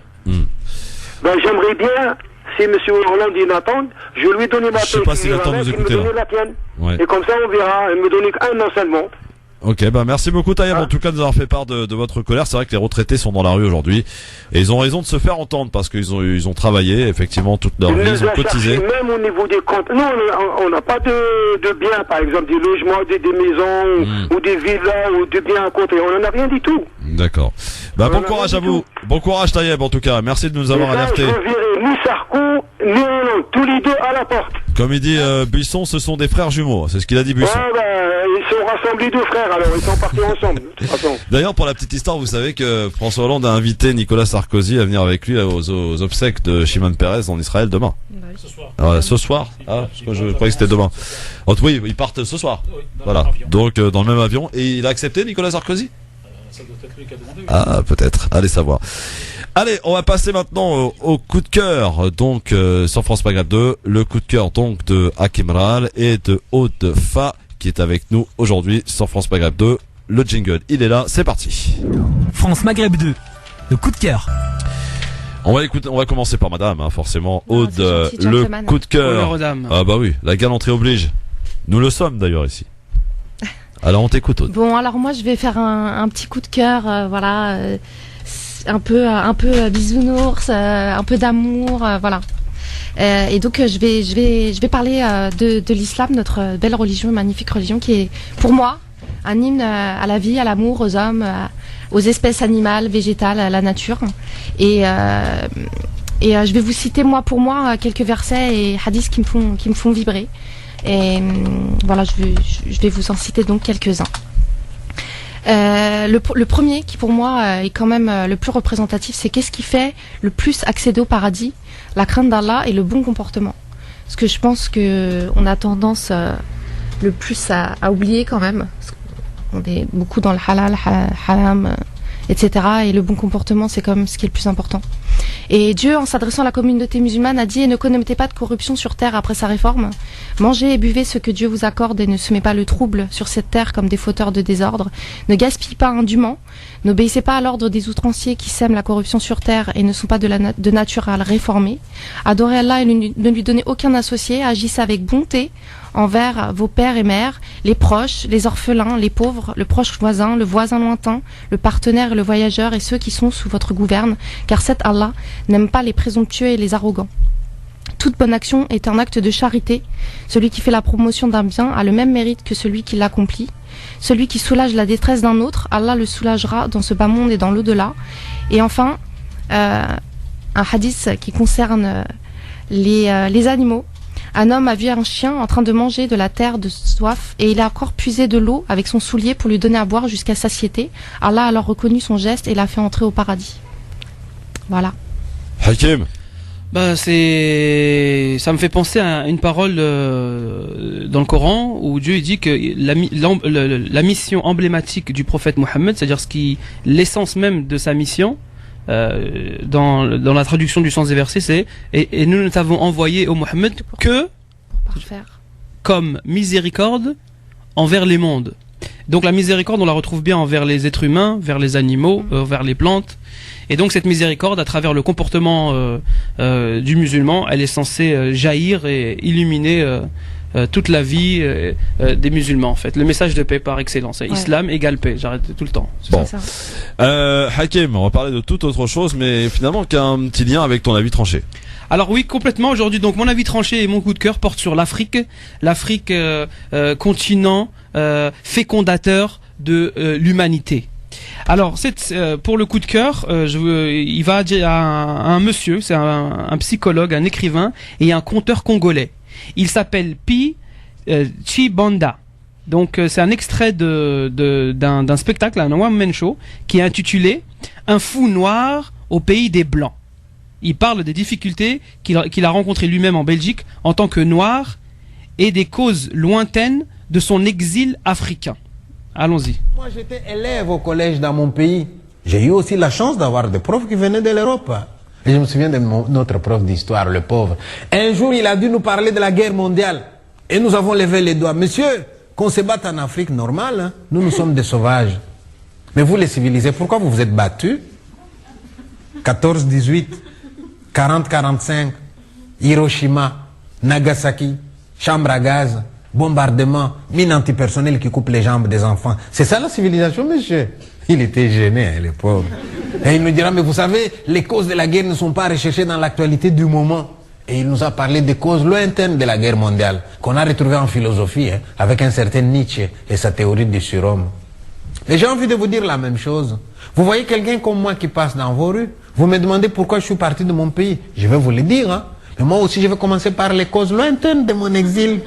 Ben, j'aimerais bien, si monsieur Hollande il attend, je lui donne ma Je sais pas s'il attend de nous écouter, il me là. donne la tienne. Ouais. Et comme ça, on verra. Il me donne un an seulement. Ok, bah merci beaucoup Tayeb en tout cas de nous avoir fait part de votre colère. C'est vrai que les retraités sont dans la rue aujourd'hui et ils ont raison de se faire entendre parce qu'ils ont travaillé effectivement toute leur vie, ils ont cotisé. Même au niveau des comptes, nous on n'a pas de biens, par exemple des logements, des maisons ou des villas ou des biens à côté. On n'en a rien du tout. D'accord. Bah bon courage à vous. Bon courage Tayeb en tout cas. Merci de nous avoir alertés. Je verrai ni Sarko ni Hollande, tous les deux à la porte. Comme il dit Buisson, ce sont des frères jumeaux. C'est ce qu'il a dit Buisson. Ouais, ils sont rassemblés deux frères, alors ils sont partis ensemble. De toute façon. D'ailleurs, pour la petite histoire, vous savez que François Hollande a invité Nicolas Sarkozy à venir avec lui aux obsèques de Shimon Peres en Israël demain. Ce soir. Alors, ce soir. Ah, je croyais que c'était demain. Oui, ils partent ce soir. Voilà. Donc dans le même avion. Et il a accepté Nicolas Sarkozy? Ça doit être lui qui a demandé. Ah, peut-être. Allez savoir. Allez, on va passer maintenant au coup de cœur, donc sur France Maghreb 2, le coup de cœur donc de Hakim Ral et de Aude Fa qui est avec nous aujourd'hui sur France Maghreb 2. Le jingle, il est là, c'est parti. France Maghreb 2, le coup de cœur. On va commencer par madame, hein, forcément. Aude, gentil, le gentleman. coup de cœur. Honneur aux dames. Ah bah oui, la galanterie oblige. Nous le sommes d'ailleurs ici. Alors on t'écoute Aude. Bon, alors moi je vais faire un petit coup de cœur, voilà, un peu bisounours, un peu d'amour, voilà. Et donc je vais parler de l'islam, notre belle religion, magnifique religion, qui est pour moi un hymne à la vie, à l'amour, aux hommes, aux espèces animales, végétales, à la nature. Et je vais vous citer pour moi quelques versets et hadiths qui me font vibrer. Et voilà, je vais vous en citer donc quelques-uns. Le premier, qui pour moi est quand même le plus représentatif, c'est qu'est-ce qui fait le plus accéder au paradis? La crainte d'Allah et le bon comportement. Parce que je pense que on a tendance le plus à oublier quand même. On est beaucoup dans le halal, haram, etc. Et le bon comportement, c'est quand même ce qui est le plus important. Et Dieu, en s'adressant à la communauté musulmane, a dit: et ne commettez pas de corruption sur terre après sa réforme. Mangez et buvez ce que Dieu vous accorde et ne semez pas le trouble sur cette terre comme des fauteurs de désordre. Ne gaspillez pas indûment. N'obéissez pas à l'ordre des outranciers qui sèment la corruption sur terre et ne sont pas de nature à le réformer. Adorez Allah et ne lui donnez aucun associé. Agissez avec bonté envers vos pères et mères, les proches, les orphelins, les pauvres, le proche voisin, le voisin lointain, le partenaire et le voyageur et ceux qui sont sous votre gouverne, car cet Allah n'aime pas les présomptueux et les arrogants. Toute bonne action est un acte de charité. Celui qui fait la promotion d'un bien a le même mérite que celui qui l'accomplit. Celui qui soulage la détresse d'un autre, Allah le soulagera dans ce bas monde et dans l'au-delà. Et enfin, un hadith qui concerne les animaux. Un homme a vu un chien en train de manger de la terre de soif et il a encore puisé de l'eau avec son soulier pour lui donner à boire jusqu'à satiété. Allah a alors reconnu son geste et l'a fait entrer au paradis. Voilà. Hakim. Bah ça me fait penser à une parole dans le Coran où Dieu dit que la mission emblématique du prophète Mohammed, c'est-à-dire l'essence même de sa mission, dans la traduction du sens des versets, c'est et nous ne t'avons envoyé au Mohammed que comme miséricorde envers les mondes. Donc la miséricorde, on la retrouve bien envers les êtres humains, vers les animaux, vers les plantes. Et donc cette miséricorde, à travers le comportement du musulman, elle est censée jaillir et illuminer toute la vie des musulmans, en fait. Le message de paix par excellence. Ouais. Islam égale paix. J'arrête tout le temps. Bon. Hakim, on va parler de toute autre chose, mais finalement qui a un petit lien avec ton avis tranché. Alors oui, complètement. Aujourd'hui, donc mon avis tranché et mon coup de cœur portent sur l'Afrique. L'Afrique, continent fécondateur de l'humanité. Alors, pour le coup de cœur, il va à un monsieur, c'est un psychologue, un écrivain et un conteur congolais. Il s'appelle Pi Chibanda. Donc, c'est un extrait d'un spectacle, un one-man show, qui est intitulé « Un fou noir au pays des Blancs ». Il parle des difficultés qu'il a rencontrées lui-même en Belgique en tant que noir et des causes lointaines de son exil africain. Allons-y. Moi, j'étais élève au collège dans mon pays. J'ai eu aussi la chance d'avoir des profs qui venaient de l'Europe. Et je me souviens de notre prof d'histoire, le pauvre. Un jour, il a dû nous parler de la guerre mondiale. Et nous avons levé les doigts. Monsieur, qu'on se batte en Afrique, normal, hein? Nous sommes des sauvages. Mais vous, les civilisés, pourquoi vous vous êtes battus? 14, 18, 40, 45, Hiroshima, Nagasaki, chambre à gaz, bombardement, mine antipersonnelle qui coupe les jambes des enfants. C'est ça la civilisation, monsieur? Il était gêné, hein, le pauvre. Et il nous dira, mais vous savez, les causes de la guerre ne sont pas recherchées dans l'actualité du moment. Et il nous a parlé des causes lointaines de la guerre mondiale, qu'on a retrouvées en philosophie, hein, avec un certain Nietzsche et sa théorie du surhomme. Et j'ai envie de vous dire la même chose. Vous voyez quelqu'un comme moi qui passe dans vos rues, vous me demandez pourquoi je suis parti de mon pays. Je vais vous le dire, hein. Mais moi aussi, je vais commencer par les causes lointaines de mon exil.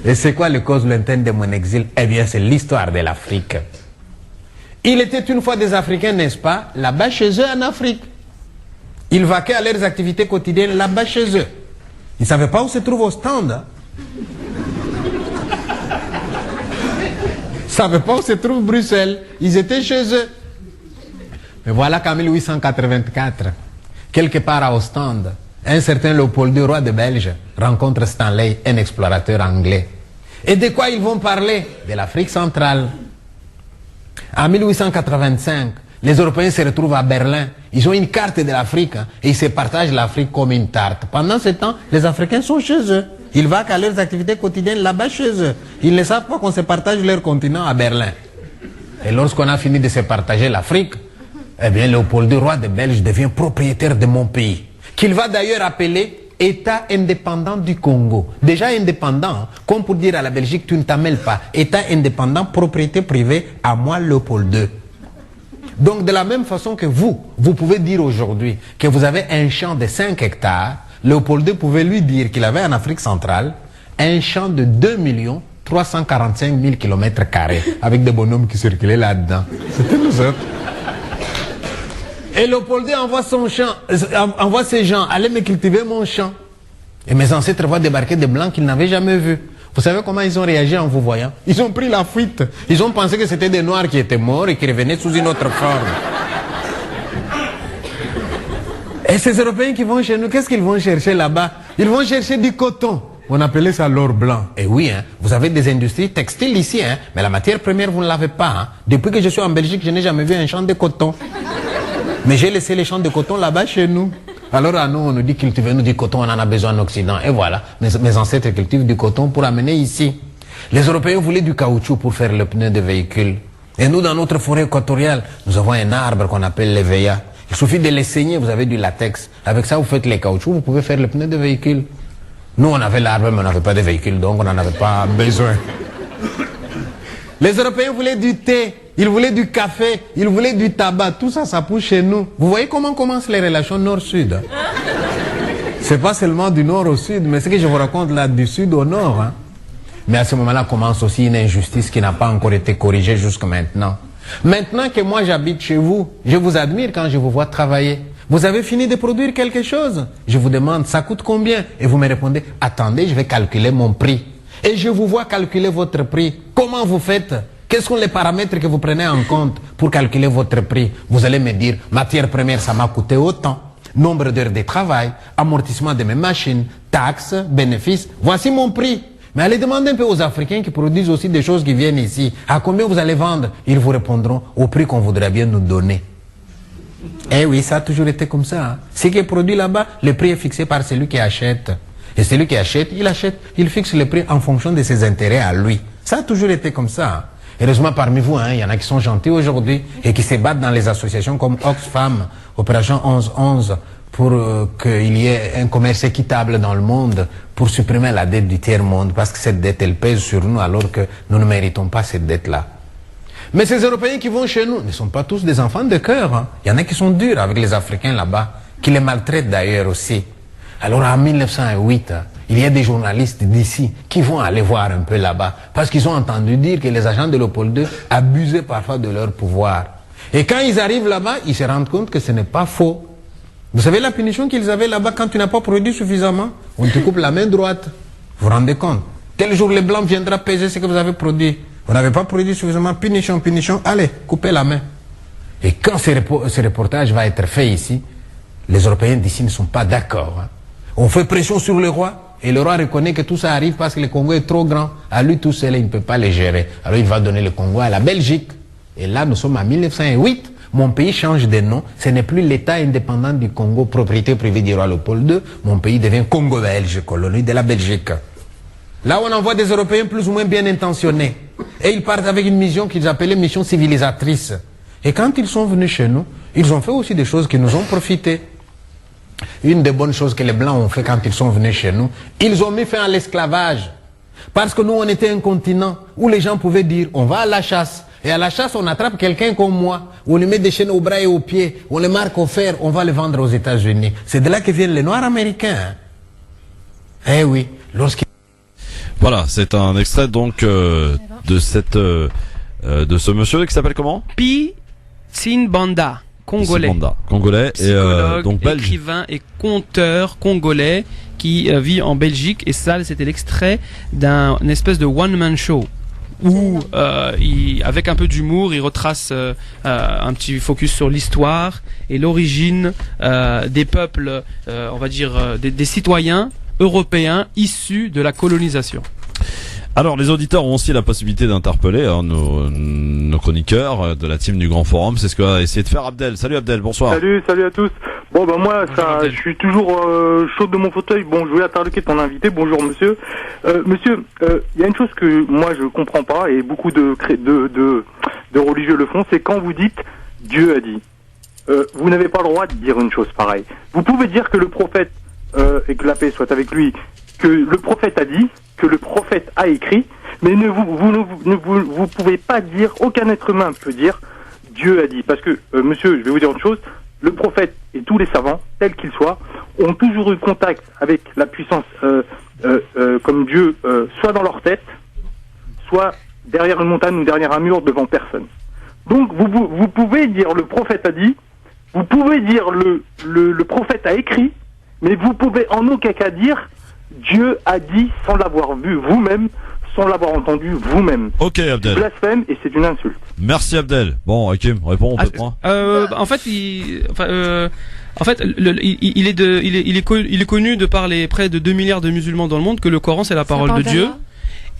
Et c'est quoi les causes lointaines de mon exil? Eh bien, c'est l'histoire de l'Afrique. Il était une fois des Africains, n'est-ce pas, là-bas chez eux en Afrique. Ils vaquaient à leurs activités quotidiennes là-bas chez eux. Ils ne savaient pas où se trouve Ostende. Hein. Ils ne savaient pas où se trouve Bruxelles. Ils étaient chez eux. Mais voilà qu'en 1884, quelque part à Ostende, un certain Léopold II, roi de Belge, rencontre Stanley, un explorateur anglais. Et de quoi ils vont parler? De l'Afrique centrale. En 1885, les Européens se retrouvent à Berlin. Ils ont une carte de l'Afrique, hein, et ils se partagent l'Afrique comme une tarte. Pendant ce temps, les Africains sont chez eux. Ils vont à leurs activités quotidiennes là-bas chez eux. Ils ne savent pas qu'on se partage leur continent à Berlin. Et lorsqu'on a fini de se partager l'Afrique, eh bien, Léopold II, roi de Belge, devient propriétaire de mon pays, qu'il va d'ailleurs appeler État indépendant du Congo. Déjà indépendant, hein, comme pour dire à la Belgique, tu ne t'appelles pas. État indépendant, propriété privée, à moi Léopold II. Donc de la même façon que vous pouvez dire aujourd'hui que vous avez un champ de 5 hectares, Léopold II pouvait lui dire qu'il avait en Afrique centrale un champ de 2 300 345 000 km², avec des bonhommes qui circulaient là-dedans. C'était nous autres. Et Léopold envoie ses gens, allez me cultiver mon champ. Et mes ancêtres voient débarquer des blancs qu'ils n'avaient jamais vus. Vous savez comment ils ont réagi en vous voyant? Ils ont pris la fuite. Ils ont pensé que c'était des noirs qui étaient morts et qui revenaient sous une autre forme. Et ces Européens qui vont chez nous, qu'est-ce qu'ils vont chercher là-bas? Ils vont chercher du coton. On appelait ça l'or blanc. Et oui, hein, vous avez des industries textiles ici, hein, mais la matière première, vous ne l'avez pas. Hein. Depuis que je suis en Belgique, je n'ai jamais vu un champ de coton. Mais j'ai laissé les champs de coton là-bas chez nous. Alors à nous, on nous dit cultivez-nous du coton, on en a besoin en Occident. Et voilà, mes ancêtres cultivent du coton pour amener ici. Les Européens voulaient du caoutchouc pour faire le pneu de véhicule. Et nous, dans notre forêt équatoriale, nous avons un arbre qu'on appelle l'Eveya. Il suffit de les saigner, vous avez du latex. Avec ça, vous faites les caoutchoucs, vous pouvez faire le pneu de véhicule. Nous, on avait l'arbre, mais on n'avait pas de véhicule, donc on n'en avait pas besoin. Les Européens voulaient du thé, ils voulaient du café, ils voulaient du tabac. Tout ça, ça pousse chez nous. Vous voyez comment commencent les relations nord-sud? C'est pas seulement du nord au sud, mais ce que je vous raconte là, du sud au nord. Hein. Mais à ce moment-là commence aussi une injustice qui n'a pas encore été corrigée jusqu'à maintenant. Maintenant que moi j'habite chez vous, je vous admire quand je vous vois travailler. Vous avez fini de produire quelque chose? Je vous demande, ça coûte combien? Et vous me répondez, attendez, je vais calculer mon prix. Et je vous vois calculer votre prix. Comment vous faites? Quels sont les paramètres que vous prenez en compte pour calculer votre prix? Vous allez me dire, matière première, ça m'a coûté autant. Nombre d'heures de travail, amortissement de mes machines, taxes, bénéfices. Voici mon prix. Mais allez demander un peu aux Africains qui produisent aussi des choses qui viennent ici. À combien vous allez vendre? Ils vous répondront au prix qu'on voudrait bien nous donner. Eh oui, ça a toujours été comme ça. Hein. Ce qui est produit là-bas, le prix est fixé par celui qui achète. Et celui qui achète, il fixe le prix en fonction de ses intérêts à lui. Ça a toujours été comme ça. Hein. Heureusement, parmi vous, il y en a qui sont gentils aujourd'hui et qui se battent dans les associations comme Oxfam, Opération 1111, pour qu'il y ait un commerce équitable dans le monde, pour supprimer la dette du tiers-monde, parce que cette dette, elle pèse sur nous alors que nous ne méritons pas cette dette-là. Mais ces Européens qui vont chez nous ne sont pas tous des enfants de cœur. Hein. Il y en a qui sont durs avec les Africains là-bas, qui les maltraitent d'ailleurs aussi. Alors en 1908, il y a des journalistes d'ici qui vont aller voir un peu là-bas, parce qu'ils ont entendu dire que les agents de Léopold II abusaient parfois de leur pouvoir. Et quand ils arrivent là-bas, ils se rendent compte que ce n'est pas faux. Vous savez la punition qu'ils avaient là-bas quand tu n'as pas produit suffisamment? On te coupe la main droite. Vous vous rendez compte? Tel jour, le blanc viendra peser ce que vous avez produit. Vous n'avez pas produit suffisamment, punition, allez, coupez la main. Et quand ce reportage va être fait ici, les Européens d'ici ne sont pas d'accord. Hein. On fait pression sur le roi, et le roi reconnaît que tout ça arrive parce que le Congo est trop grand. À lui tout seul, il ne peut pas le gérer. Alors il va donner le Congo à la Belgique. Et là, nous sommes en 1908. Mon pays change de nom. Ce n'est plus l'État indépendant du Congo, propriété privée du roi Léopold II. Mon pays devient Congo-Belge, colonie de la Belgique. Là, on envoie des Européens plus ou moins bien intentionnés. Et ils partent avec une mission qu'ils appelaient mission civilisatrice. Et quand ils sont venus chez nous, ils ont fait aussi des choses qui nous ont profité. Une des bonnes choses que les Blancs ont fait quand ils sont venus chez nous, ils ont mis fin à l'esclavage. Parce que nous, on était un continent où les gens pouvaient dire, on va à la chasse. Et à la chasse, on attrape quelqu'un comme moi. On lui met des chaînes aux bras et aux pieds. On le marque au fer. On va le vendre aux États-Unis. C'est de là que viennent les Noirs américains. Hein. Eh oui. Voilà, c'est un extrait donc de ce monsieur qui s'appelle comment? Pi Sinbanda, congolais. Congolais et donc belge. Écrivain et conteur congolais qui vit en Belgique. Et ça, c'était l'extrait d'un espèce de one-man show. Où avec un peu d'humour, il retrace un petit focus sur l'histoire et l'origine des peuples, on va dire des citoyens européens issus de la colonisation. Alors les auditeurs ont aussi la possibilité d'interpeller nos chroniqueurs de la team du Grand Forum. C'est ce que va essayer de faire Abdel. Salut Abdel, bonsoir. Salut à tous. Bon ben moi je suis toujours chaud de mon fauteuil. Bon, je voulais interloquer ton invité. Bonjour monsieur. Monsieur, il y a une chose que moi je comprends pas et beaucoup de religieux le font, c'est quand vous dites Dieu a dit. Vous n'avez pas le droit de dire une chose pareille. Vous pouvez dire que le prophète et que la paix soit avec lui, que le prophète a dit, que le prophète a écrit, mais vous pouvez pas dire, aucun être humain peut dire Dieu a dit. Parce que, monsieur, je vais vous dire une chose, le prophète et tous les savants, tels qu'ils soient, ont toujours eu contact avec la puissance comme Dieu, soit dans leur tête, soit derrière une montagne ou derrière un mur devant personne. Donc vous pouvez dire le prophète a dit, vous pouvez dire le prophète a écrit, mais vous pouvez en aucun cas dire Dieu a dit sans l'avoir vu vous-même, sans l'avoir entendu vous-même. Ok Abdel. C'est blasphème et c'est une insulte. Merci Abdel. Bon Hakim, réponds peut-être. En fait, il est connu de par les près de 2 milliards de musulmans dans le monde que le Coran c'est la parole de Dieu.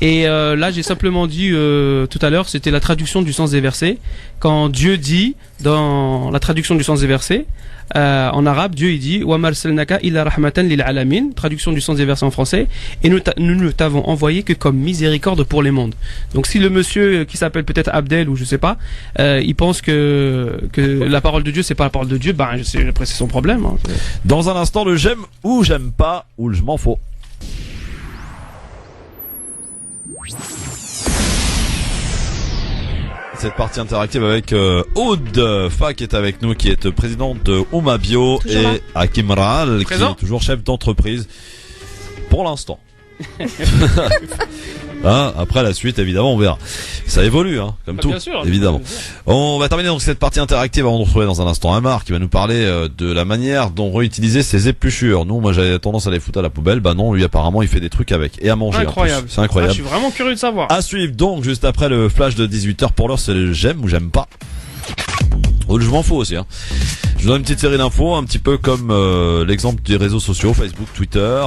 Et là, j'ai simplement dit tout à l'heure, c'était la traduction du sens des versets. Quand Dieu dit dans la traduction du sens des versets, en arabe, Dieu il dit wa marsalnaka illa rahmatan lil alamin, traduction du sens des versets en français, et nous ne t'avons envoyé que comme miséricorde pour les mondes. Donc si le monsieur qui s'appelle peut-être Abdel ou je sais pas, il pense que la parole de Dieu c'est pas la parole de Dieu, ben après c'est son problème. Hein. Dans un instant, le j'aime ou j'aime pas ou le je m'en fous. Cette partie interactive avec Aude Fa qui est avec nous, qui est présidente de Ouma Bio, et Hakim Rahal qui est toujours chef d'entreprise pour l'instant. Hein, après la suite évidemment on verra, ça évolue hein, comme tout, sûr, évidemment. On va terminer donc cette partie interactive avant de retrouver dans un instant Amar qui va nous parler de la manière dont réutiliser ses épluchures. Nous, moi j'avais tendance à les foutre à la poubelle, bah non, lui apparemment il fait des trucs avec et à manger. Incroyable. C'est incroyable. Ah, je suis vraiment curieux de savoir. À suivre donc juste après le flash de 18h. Pour l'heure c'est le j'aime ou j'aime pas. Je m'en fous aussi hein. Je vous donne une petite série d'infos, un petit peu comme l'exemple des réseaux sociaux, Facebook, Twitter,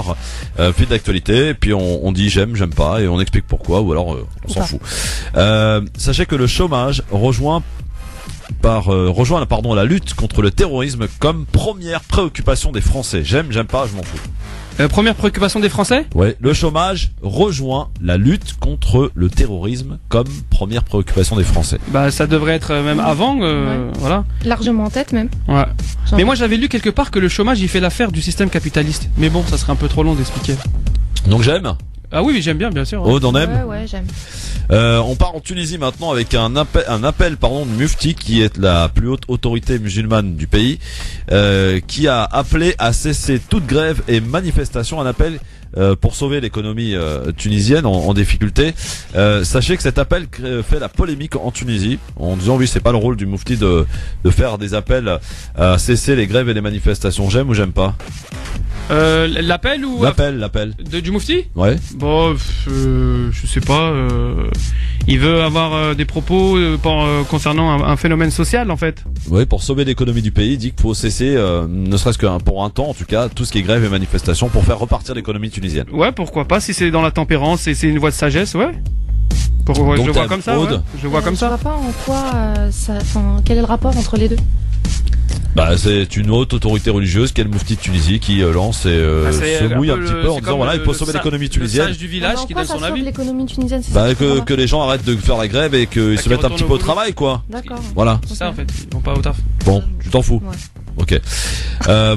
fil d'actualité, et puis on dit j'aime pas, et on explique pourquoi, ou alors on s'en fout. Sachez que le chômage rejoint la lutte contre le terrorisme comme première préoccupation des Français. J'aime pas, je m'en fous. Première préoccupation des Français ? Ouais, le chômage rejoint la lutte contre le terrorisme comme première préoccupation des Français. Bah ça devrait être même avant, voilà. Largement en tête même. Ouais. Mais moi j'avais lu quelque part que le chômage il fait l'affaire du système capitaliste. Mais bon, ça serait un peu trop long d'expliquer. Donc j'aime. Ah oui, bien sûr. Oh, on aime. Ouais, j'aime. On part en Tunisie maintenant avec un appel du Mufti, qui est la plus haute autorité musulmane du pays, qui a appelé à cesser toute grève et manifestation, un appel pour sauver l'économie tunisienne en difficulté. Sachez que cet appel fait la polémique en Tunisie, en disant oui, c'est pas le rôle du Mufti de faire des appels à cesser les grèves et les manifestations. J'aime ou j'aime pas? L'appel ou l'appel du Mufti? Ouais. Bon, je sais pas. Il veut avoir des propos concernant un phénomène social en fait. Oui, pour sauver l'économie du pays, il dit qu'il faut cesser, ne serait-ce que pour un temps en tout cas, tout ce qui est grève et manifestation pour faire repartir l'économie tunisienne. Ouais, pourquoi pas, si c'est dans la tempérance et c'est une voie de sagesse, ouais. Je vois comme ça. Ouais. Je vois comme ça. Je vois pas en quoi quel est le rapport entre les deux. Bah, c'est une haute autorité religieuse qui est le Mufti de Tunisie qui lance et se mouille un petit peu en disant voilà, il faut sauver l'économie tunisienne. Le sage du village qui donne son avis. L'économie tunisienne, c'est bah, que les gens arrêtent de faire la grève et qu'ils se mettent un petit peu au travail, quoi. D'accord. Voilà. C'est ça en fait, ils vont pas au taf. Bon, tu t'en fous. Ouais. Ok.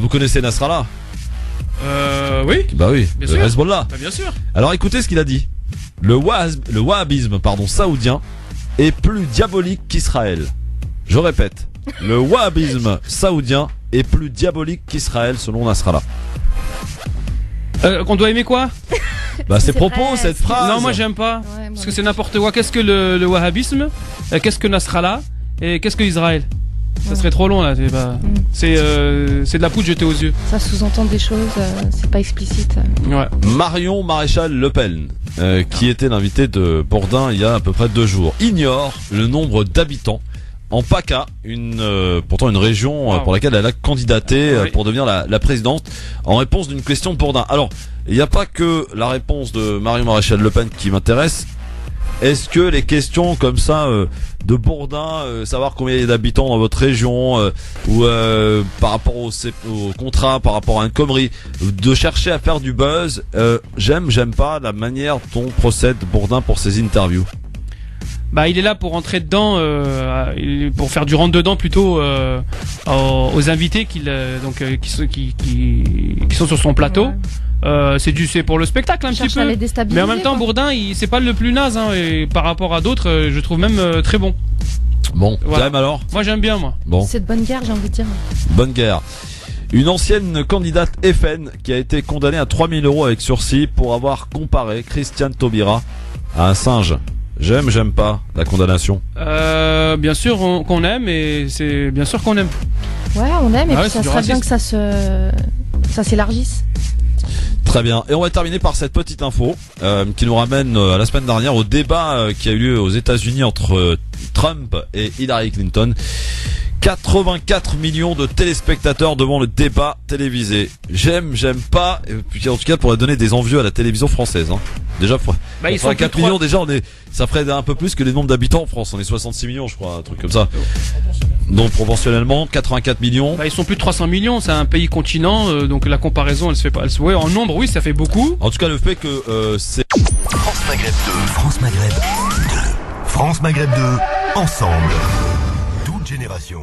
Vous connaissez Nasrallah? Oui. Bah oui, bien le sûr. Hezbollah. Bah, bien sûr. Alors écoutez ce qu'il a dit. Le wahhabisme, saoudien est plus diabolique qu'Israël. Je répète. Le wahhabisme saoudien est plus diabolique qu'Israël selon Nasrallah. Qu'on doit aimer quoi? Bah ses propos, cette phrase. Non, moi j'aime pas. Ouais, parce que c'est n'importe quoi. Qu'est-ce que le wahhabisme? Qu'est-ce que Nasrallah? Et qu'est-ce que Israël? Ça serait trop long là. C'est de la poudre jetée aux yeux. Ça sous-entend des choses, c'est pas explicite. Ouais. Marion Maréchal Le Pen, qui était l'invité de Bourdin il y a à peu près 2 jours, ignore le nombre d'habitants en PACA, pourtant une région pour laquelle elle a candidaté pour devenir la présidente, en réponse d'une question de Bourdin. Alors, il n'y a pas que la réponse de Marion Maréchal Le Pen qui m'intéresse. Est-ce que les questions comme ça de Bourdin, savoir combien il y a d'habitants dans votre région, ou par rapport au contrat, par rapport à un connerie, de chercher à faire du buzz, j'aime pas la manière dont procède Bourdin pour ses interviews. Bah, il est là pour rentrer dedans, pour faire du rentre dedans plutôt aux invités qui sont sur son plateau. Ouais. C'est pour le spectacle un petit peu. Mais en même temps, Bourdin, c'est pas le plus naze, hein, et par rapport à d'autres, je trouve même très bon. Bon, voilà. T'aimes alors? Moi j'aime bien, moi. Bon. C'est de bonne guerre, j'ai envie de dire. Bonne guerre. Une ancienne candidate FN qui a été condamnée à 3 000 € avec sursis pour avoir comparé Christiane Taubira à un singe. J'aime pas la condamnation. Bien sûr qu'on aime, et c'est bien sûr qu'on aime. Ouais, on aime, et Ah puis ouais, ça c'est du serait bien racisme. que ça s'élargisse. Très bien. Et on va terminer par cette petite info qui nous ramène à la semaine dernière au débat qui a eu lieu aux États-Unis entre Trump et Hillary Clinton. 84 millions de téléspectateurs devant le débat télévisé. J'aime pas, et puis en tout cas pour donner des envieux à la télévision française. Hein. Déjà, ils sont 4 millions, déjà ça ferait un peu plus que les nombres d'habitants en France. On est 66 millions, je crois, un truc comme ça. Donc proportionnellement, 84 millions. Ils sont plus de 300 millions, c'est un pays continent, donc la comparaison, elle se fait pas. Ouais, en nombre, oui, ça fait beaucoup. En tout cas, le fait que c'est France Maghreb 2. France Maghreb 2. France Maghreb 2. Ensemble. Toute génération.